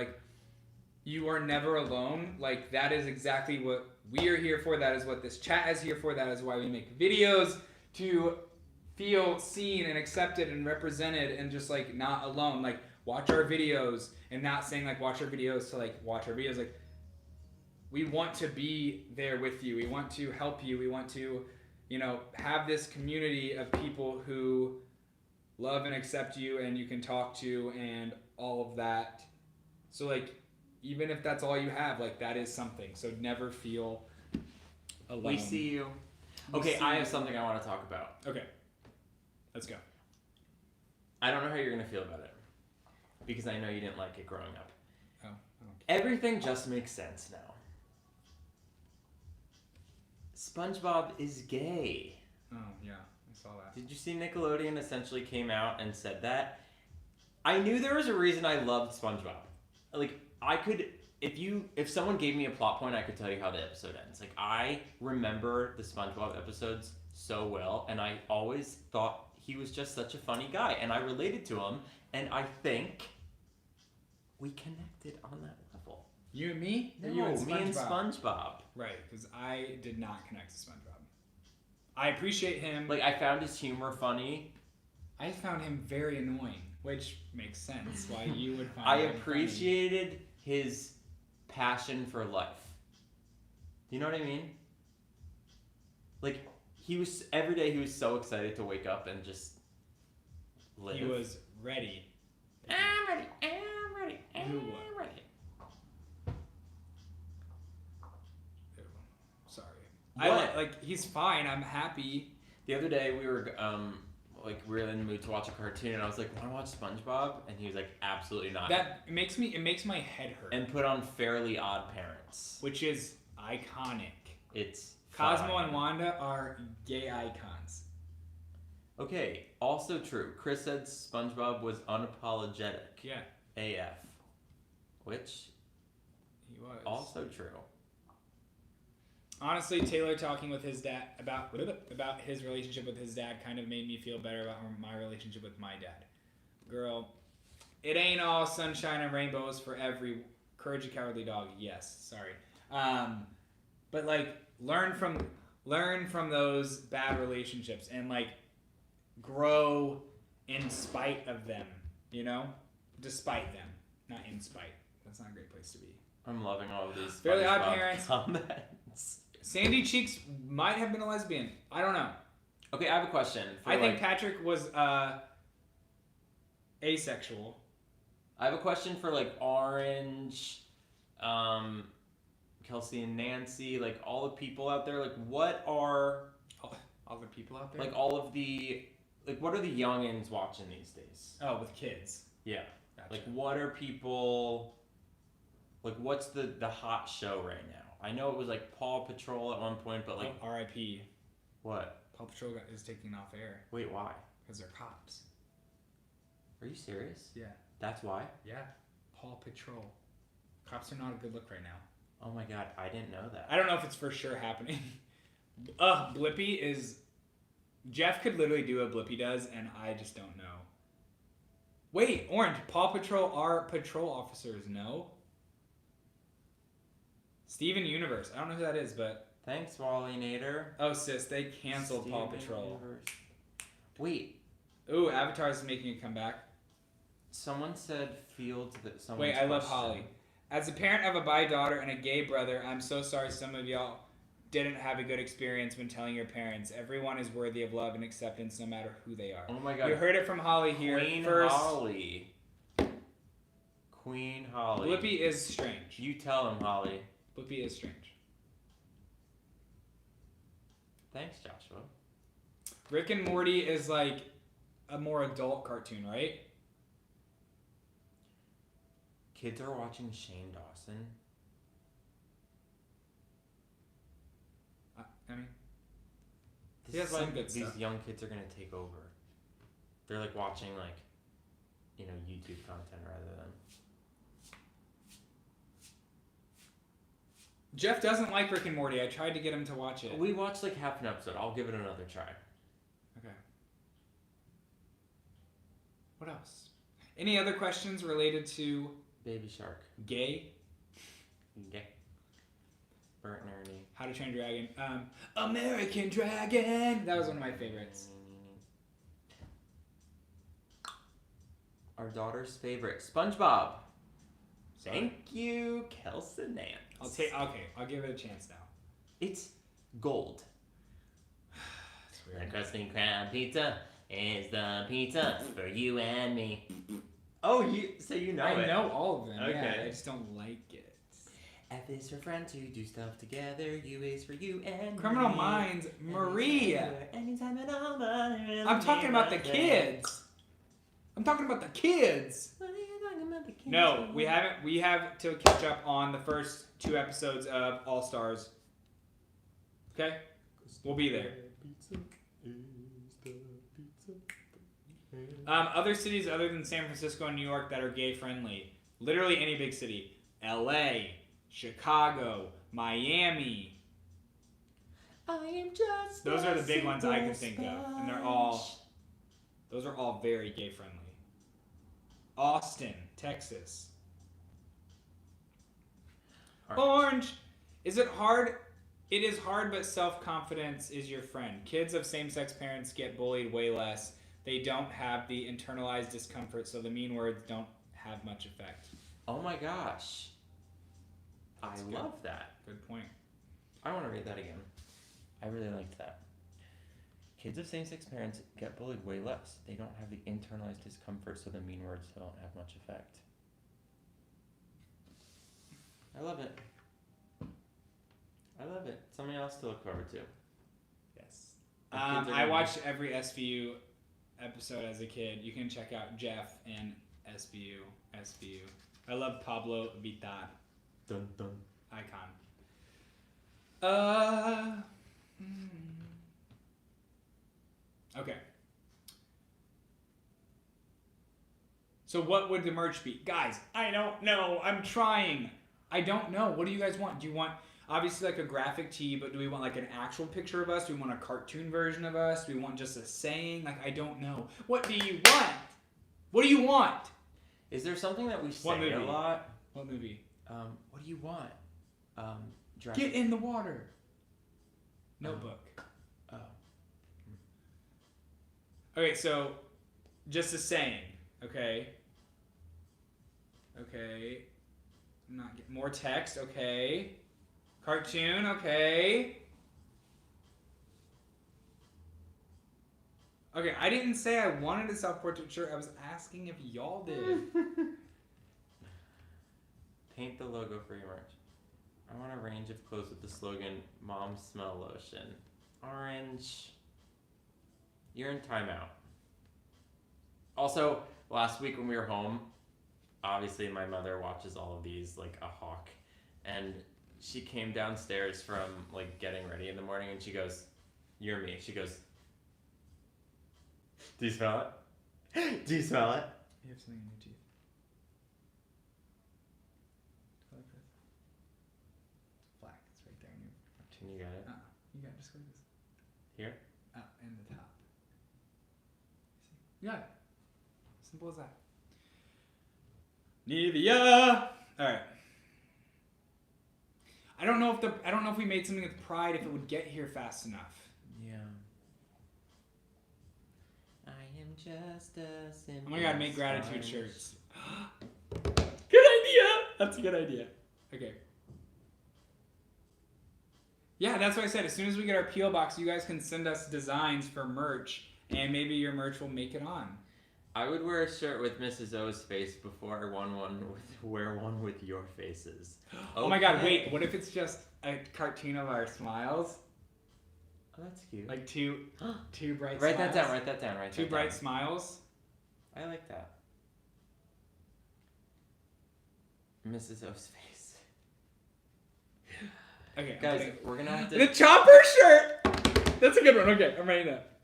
you are never alone. That is exactly what we are here for. That is what this chat is here for. That is why we make videos, to feel seen and accepted and represented and just not alone. Watch our videos, and not saying watch our videos to watch our videos. we want to be there with you. We want to help you. We want to, have this community of people who love and accept you and you can talk to and all of that. So, like, even if that's all you have, like, that is something. So never feel alone. We see you. Okay, I have something I want to talk about. Okay. Let's go. I don't know how you're going to feel about it. Because I know you didn't like it growing up. Oh, I don't care. Everything just makes sense now. SpongeBob is gay. Oh, yeah. I saw that. Did you see Nickelodeon essentially came out and said that? I knew there was a reason I loved SpongeBob. Like, I could, if someone gave me a plot point, I could tell you how the episode ends. Like, I remember the SpongeBob episodes so well, and I always thought he was just such a funny guy, and I related to him, and I think we connected on that level. You and me? No, Or you and me and SpongeBob. Right, because I did not connect to SpongeBob. I appreciate him. Like, I found his humor funny. I found him very annoying, which makes sense why you would find I him appreciated his passion for life. You know what I mean? Like, every day he was so excited to wake up and just live. He was ready. I'm ready, I'm ready, Who I'm was? ready. Ew, sorry. What? He's fine. I'm happy. The other day we were we were in the mood to watch a cartoon, and I was like, "Want to watch SpongeBob?" And he was like, "Absolutely not." It makes my head hurt. And put on Fairly Odd Parents. Which is iconic. It's Cosmo fine. and Wanda are gay icons. Okay, also true. Chris said SpongeBob was unapologetic. Yeah, AF. Which he was. also true. Honestly, Taylor talking with his dad about his relationship with his dad kind of made me feel better about my relationship with my dad. Girl, it ain't all sunshine and rainbows for every Courage the Cowardly Dog. Yes, sorry. But like learn from those bad relationships and like grow in spite of them, despite them, not in spite. That's not a great place to be. I'm loving all of these Fairly Odd SpongeBob Parents. comments. Sandy Cheeks might have been a lesbian. I don't know. Okay, I have a question. I think Patrick was asexual. I have a question for like Orange, Kelsey and Nancy, like all the people out there. Like, what are All the people out there? like all of the what are the youngins watching these days? Oh, with kids. Yeah. Gotcha. Like, what are people? Like, what's the hot show right now? I know it was like Paw Patrol at one point, but like R.I.P. what? Paw Patrol is taking off air Wait, why? because they're cops. Are you serious? Yeah. That's why? Yeah. Paw Patrol. Cops are not a good look right now. Oh my god, I didn't know that. I don't know if it's for sure happening. Blippi is... Jeff could literally do what Blippi does, and I just don't know. Wait, Orange, Paw Patrol are patrol officers, no? Steven Universe. I don't know who that is, but... Thanks, Wally Nader. Oh, sis, they canceled Paw Patrol. Universe. Wait, Ooh, Avatar's making a comeback. someone said fields that someone. Wait, I love Holly. As a parent of a bi daughter and a gay brother, I'm so sorry some of y'all didn't have a good experience when telling your parents. Everyone is worthy of love and acceptance no matter who they are. Oh my god. You heard it from Holly here. Queen First, Holly. Queen Holly. Blippi is strange. You tell him, Holly. Blippi is strange. Thanks, Joshua. Rick and Morty is like a more adult cartoon, right? Kids are watching Shane Dawson. I mean, This He has is why some good these stuff. young kids are gonna take over. They're like watching YouTube content rather than. Jeff doesn't like Rick and Morty. I tried to get him to watch it. We watched like half an episode. I'll give it another try. Okay. What else? Any other questions related to Baby Shark. gay? Yeah. Bert and Ernie. How to Train Your Dragon. American Dragon. That was one of my favorites. Our daughter's favorite, SpongeBob. Thank you, Kelson Nance. I'll give it a chance now. It's gold. The Krusty Krab pizza is the pizza for you and me. Oh, you know it. I know all of them. Okay. Yeah, I just don't like it. F is for friend to do stuff together. U is for you and Criminal me. Minds, Maria. Anytime and all, but I'm talking about the kids. I'm talking about the kids. What are you talking about the kids? No, we haven't. We have to catch up on the first 2 episodes of All Stars. Okay, we'll be there. Other cities other than San Francisco and New York that are gay friendly. Literally any big city. L.A., Chicago, Miami. I am just. Those are the big ones I can think of, and those are all very gay friendly. Austin, Texas. Orange. Is it hard? It is hard, but self-confidence is your friend. Kids of same-sex parents get bullied way less. They don't have the internalized discomfort, so the mean words don't have much effect. Oh my gosh. That's I good. love that. Good point. I want to read that again. I really liked that. Kids of same-sex parents get bullied way less. They don't have the internalized discomfort, so the mean words don't have much effect. I love it. I love it. Something else to look forward to. Yes. The kids are I gonna watched every SVU episode as a kid. You can check out Jeff and SVU. I love Pablo Vittar. Dun dun. Icon. Okay. So what would the merch be? Guys, I don't know. I'm trying. I don't know. What do you guys want? Do you want obviously like a graphic tee, but do we want like an actual picture of us? Do we want a cartoon version of us? Do we want just a saying? Like, I don't know. What do you want? What do you want? Is there something that we What say a movie? lot? What movie? What do you want? Get in the water. Notebook. Oh. Okay, so just a saying, okay? Okay. Not get more text, okay. Cartoon, okay. Okay, I didn't say I wanted a self-portrait shirt. I was asking if y'all did. Paint the logo for your merch. I want a range of clothes with the slogan "Mom Smell Lotion." Orange. You're in timeout. Also, last week when we were home, obviously my mother watches all of these like a hawk, and she came downstairs from like getting ready in the morning, and she goes, "You're me." She goes, "Do you smell it? Do you smell it?" You have something in your teeth. Black. It's right there in your. Can you get it? You got it. Just go like this. Here? In the top. See? You got it. Simple as that. Nivea. All right. I don't know if we made something with Pride if it would get here fast enough. Yeah. I am just a simple. Oh my God, make gratitude sponge. shirts. Good idea. That's a good idea. Okay. Yeah, that's what I said. As soon as we get our P.O. box, you guys can send us designs for merch, and maybe your merch will make it on. I would wear a shirt with Mrs. O's face before I wear one with your faces. Oh my God, Okay. wait. What if it's just a cartoon of our smiles? Oh, that's cute. Like two bright Write smiles? that down. Write that down. Write Two that bright down. smiles? I like that. Mrs. O's face. Okay, Guys, we're gonna have to. the chopper shirt! That's a good one. Okay, I'm writing that.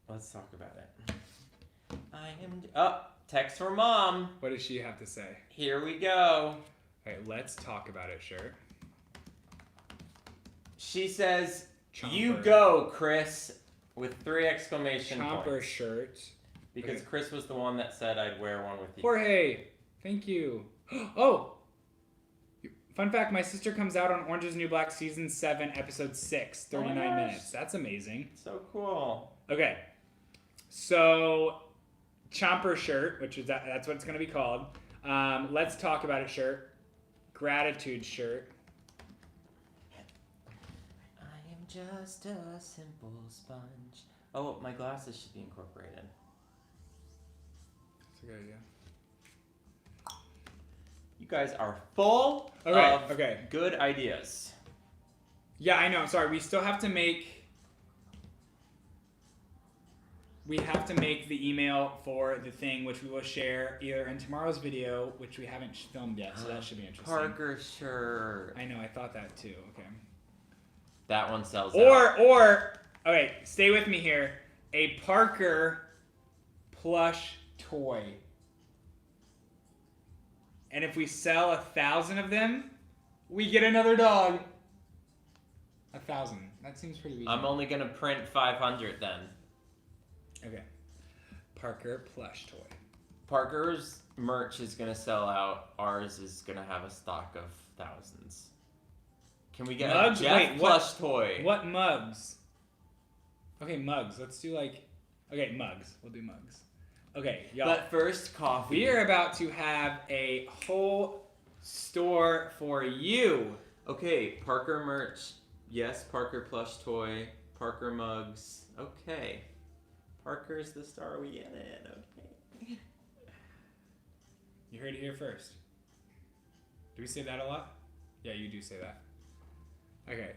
Let's talk about it. I am. Oh, text for mom. What does she have to say? Here we go. Alright, let's talk about it, shirt. She says, Chomper. "You go, Chris," with 3 exclamation Chomper points. shirt. Because Okay. Chris was the one that said I'd wear one with you. Jorge, thank you. Oh! Fun fact, my sister comes out on Orange is the New Black Season 7, Episode 6, 39 gosh. minutes. That's amazing. So cool. Okay, so Chomper shirt, which is that's what it's going to be called. Let's talk about it shirt. gratitude shirt. I am just a simple sponge. Oh, my glasses should be incorporated. That's a good idea. You guys are full of good ideas. Yeah, I know. Sorry, we still have to make. We have to make the email for the thing, which we will share either in tomorrow's video, which we haven't filmed yet, so that should be interesting. Parker shirt. I know, I thought that too. Okay. That one sells out. Or, okay, stay with me here. A Parker plush toy. And if we sell 1,000 of them, we get another dog. 1,000. That seems pretty reasonable. I'm only going to print 500 then. Okay. Parker plush toy. Parker's merch is going to sell out. Ours is going to have a stock of thousands. Can we get mugs? A Jeff plush toy? What mugs? Okay, mugs. Let's do okay, mugs. We'll do mugs. Okay, y'all. But first, coffee. We are about to have a whole store for you. Okay, Parker merch. Yes, Parker plush toy. Parker mugs. Okay. Parker's the star we get in. Okay. You heard it here first. Do we say that a lot? Yeah, you do say that. Okay.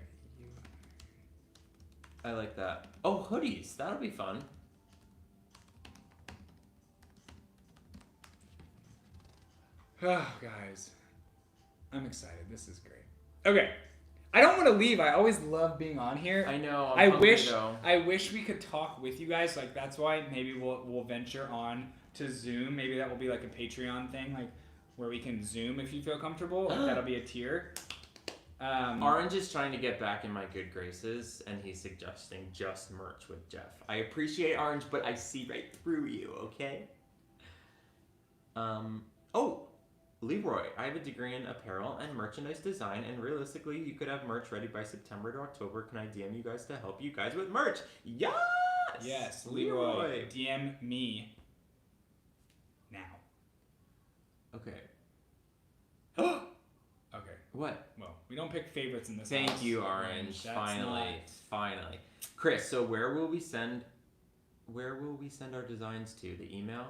I like that. Oh, hoodies. That'll be fun. Oh, guys. I'm excited. This is great. Okay. I don't want to leave. I always love being on here. I know. I wish we could talk with you guys. Like, that's why maybe we'll venture on to Zoom. Maybe that will be like a Patreon thing, like where we can Zoom if you feel comfortable. Like, that'll be a tier. Orange is trying to get back in my good graces, and he's suggesting just merch with Jeff. I appreciate Orange, but I see right through you. Okay. Oh. Leroy, I have a degree in apparel and merchandise design, and realistically, you could have merch ready by September to October. Can I DM you guys to help you guys with merch? Yes! Yes, Leroy. DM me now. Okay. Okay. What? Well, we don't pick favorites in this Thank house. you, Orange. Finally. Chris, so where will we send our designs to? The email?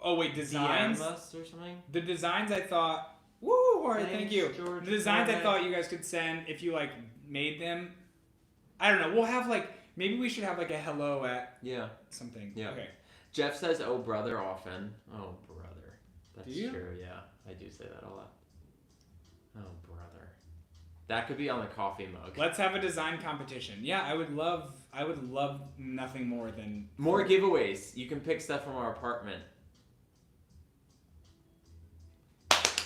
Oh wait, designs? DM us or something? The designs I thought... Woo! Alright, thank you. George, the designs I thought you guys could send if you, like, made them. I don't know. We'll have, like... Maybe we should have, like, a hello at... Yeah. Something. Yeah. Okay. Jeff says, oh, brother, often. Oh, brother. That's do you? true, yeah. I do say that a lot. Oh, brother. That could be on the coffee mug. Let's have a design competition. Yeah, I would love nothing more than... More giveaways. You can pick stuff from our apartment.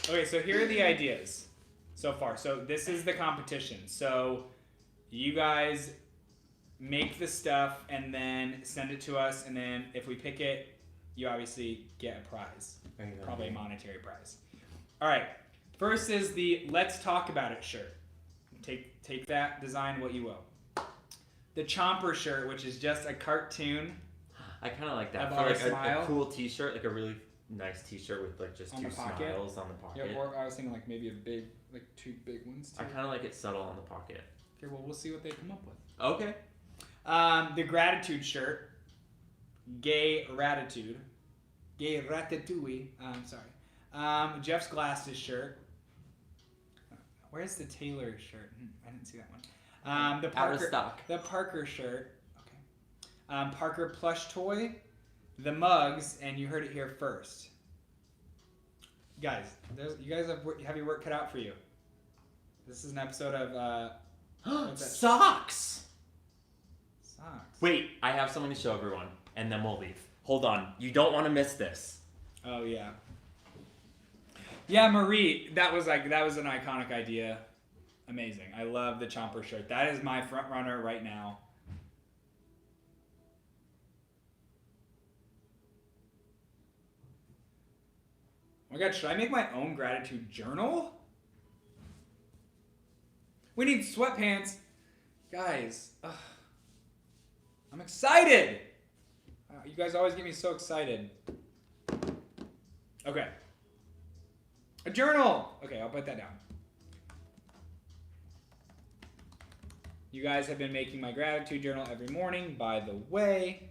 Okay, so here are the ideas so far. So this is the competition. So you guys make the stuff and then send it to us, and then if we pick it, you obviously get a prize. Probably a monetary prize. All right. First is the Let's Talk About It shirt. Take that, design what you will. The Chomper shirt, which is just a cartoon. I kind of like that. Of For our like smile. a cool t-shirt, like a really nice t-shirt with like just On two the pocket. smiles on the pocket. Yeah, or I was thinking like maybe two big ones too. I kind of like it subtle on the pocket. Okay, well, we'll see what they come up with. Okay. The Gratitude shirt. Gay Ratitude. Gay Ratatouille. Sorry. Jeff's Glasses shirt. Where's the Taylor shirt? I didn't see that one. The Parker, Out of stock. The Parker shirt. Okay. Parker plush toy. The mugs, and you heard it here first. Guys, you guys have your work cut out for you. This is an episode of Socks! Socks. Wait, I have something to show everyone, and then we'll leave. Hold on. You don't want to miss this. Oh, yeah. Yeah, Marie, that was an iconic idea. Amazing. I love the Chomper shirt. That is my front runner right now. Oh my god, should I make my own gratitude journal? We need sweatpants. Guys, I'm excited. You guys always get me so excited. Okay. A journal. Okay, I'll put that down. You guys have been making my gratitude journal every morning, by the way.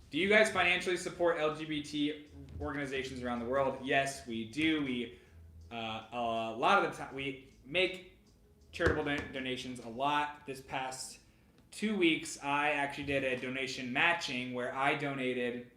Do you guys financially support LGBT organizations around the world? Yes, we do. We a lot of the time we make charitable donations a lot. This past 2 weeks, I actually did a donation matching where I donated.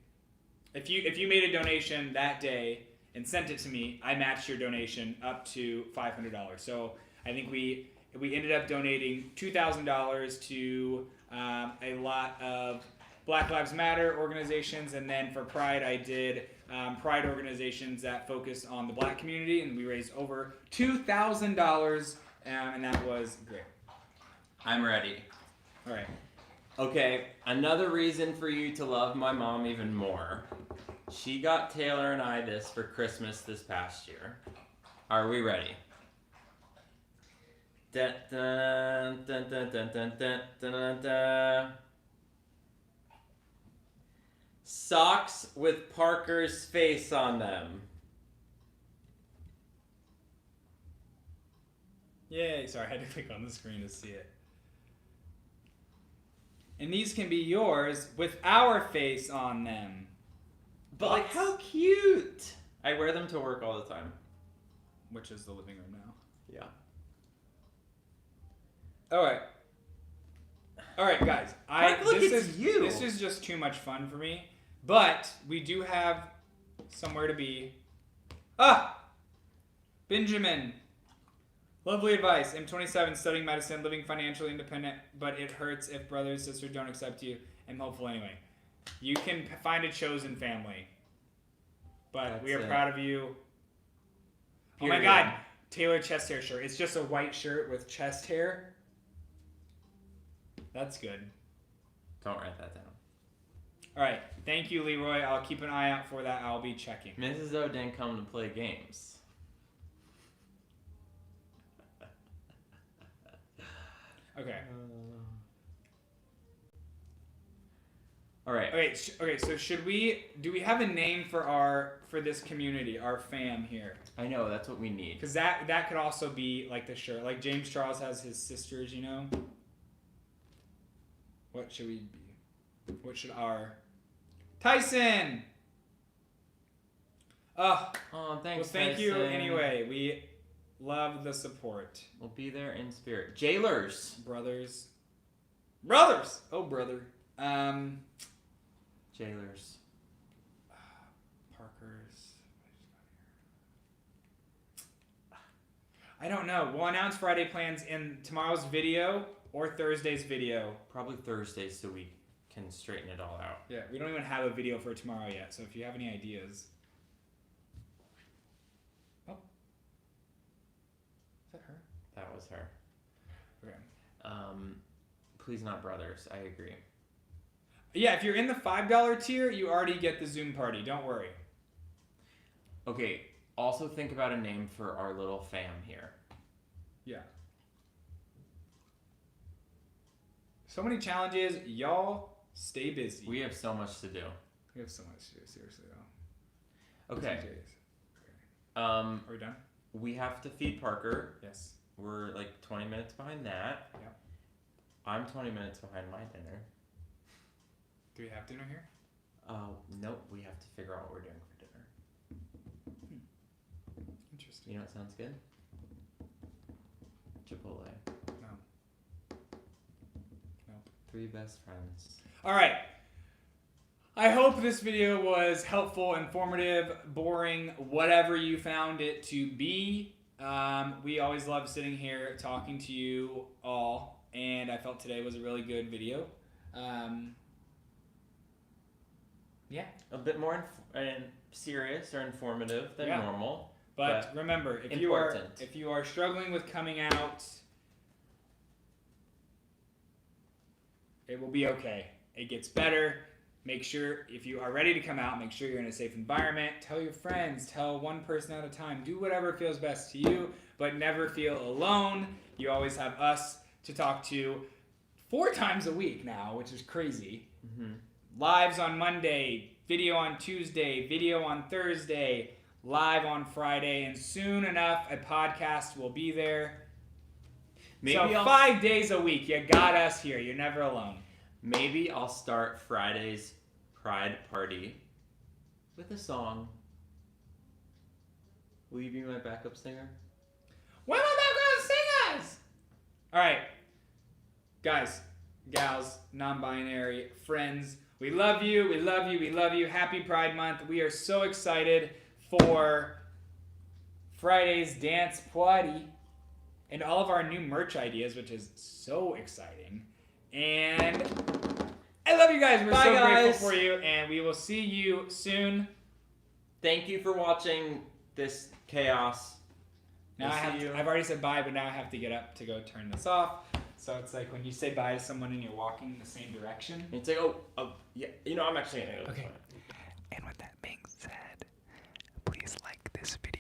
If you made a donation that day and sent it to me, I matched your donation up to $500. So I think we ended up donating $2,000 to a lot of Black Lives Matter organizations, and then for Pride, I did Pride organizations that focused on the Black community, and we raised over $2,000, and that was great. I'm ready. All right. Okay, another reason for you to love my mom even more. She got Taylor and I this for Christmas this past year. Are we ready? Dun, dun, dun, dun, dun, dun, dun, dun, dun. Socks with Parker's face on them. Yay. Sorry, I had to click on the screen to see it. And these can be yours with our face on them. But like, how cute! I wear them to work all the time. Which is the living room now. Yeah. All right, guys. This is just too much fun for me. But we do have somewhere to be. Benjamin. Lovely advice. I'm 27, studying medicine, living financially independent, but it hurts if brothers and sisters don't accept you. I'm hopeful anyway. You can find a chosen family. But we are proud of you. Period. Oh my God. Taylor chest hair shirt. It's just a white shirt with chest hair. That's good. Don't write that down. All right. Thank you, Leroy. I'll keep an eye out for that. I'll be checking. Mrs. O didn't come to play games. Okay. All right. Okay. So do we have a name for this community, our fam here? I know, that's what we need. Because that could also be like the shirt. Like James Charles has his sisters, you know? What should we be? What should our... Tyson! Oh, thanks, well, thank Tyson. you anyway. We love the support. We'll be there in spirit. Jailers. Brothers. Oh, brother. Jailers. Parker's. I don't know. We'll announce Friday plans in tomorrow's video or Thursday's video. Probably Thursday, so we can straighten it all out. Yeah, we don't even have a video for tomorrow yet, so if you have any ideas. Oh. Is that her? That was her. Okay. Please not brothers. I agree. Yeah, if you're in the $5 tier, you already get the Zoom party. Don't worry. Okay. Also think about a name for our little fam here. Yeah. So many challenges. Y'all stay busy. We have so much to do. We have so much to do, seriously though. Okay. Are we done? We have to feed Parker. Yes. We're like 20 minutes behind that. Yeah. I'm 20 minutes behind my dinner. Do we have dinner here? Nope. We have to figure out what we're doing for dinner. Interesting. You know what sounds good? Chipotle. No. Nope. 3 best friends. All right. I hope this video was helpful, informative, boring, whatever you found it to be. We always love sitting here talking to you all, and I felt today was a really good video. Yeah. A bit more serious or informative than normal. But remember, if you are struggling with coming out, it will be okay. It gets better. Make sure, if you are ready to come out, make sure you're in a safe environment. Tell your friends. Tell one person at a time. Do whatever feels best to you, but never feel alone. You always have us to talk to 4 times a week now, which is crazy. Mm-hmm. lives on Monday, video on Tuesday, video on Thursday, live on Friday, and soon enough a podcast will be there. Maybe So 5 days a week. You got us here. You're never alone. Maybe I'll start Friday's Pride Party with a song. Will you be my backup singer? When will that girl sing us? All right, guys, gals, non-binary friends, we love you. We love you. We love you. Happy Pride Month. We are so excited for Friday's dance party and all of our new merch ideas, which is so exciting. And I love you guys. We're Bye, so guys. grateful for you, and we will see you soon. Thank you for watching this chaos. Now I've already said bye, but now I have to get up to go turn this off. So it's like when you say bye to someone and you're walking in the same direction. And it's like, yeah, I'm actually gonna go. Okay. And with that being said, please like this video.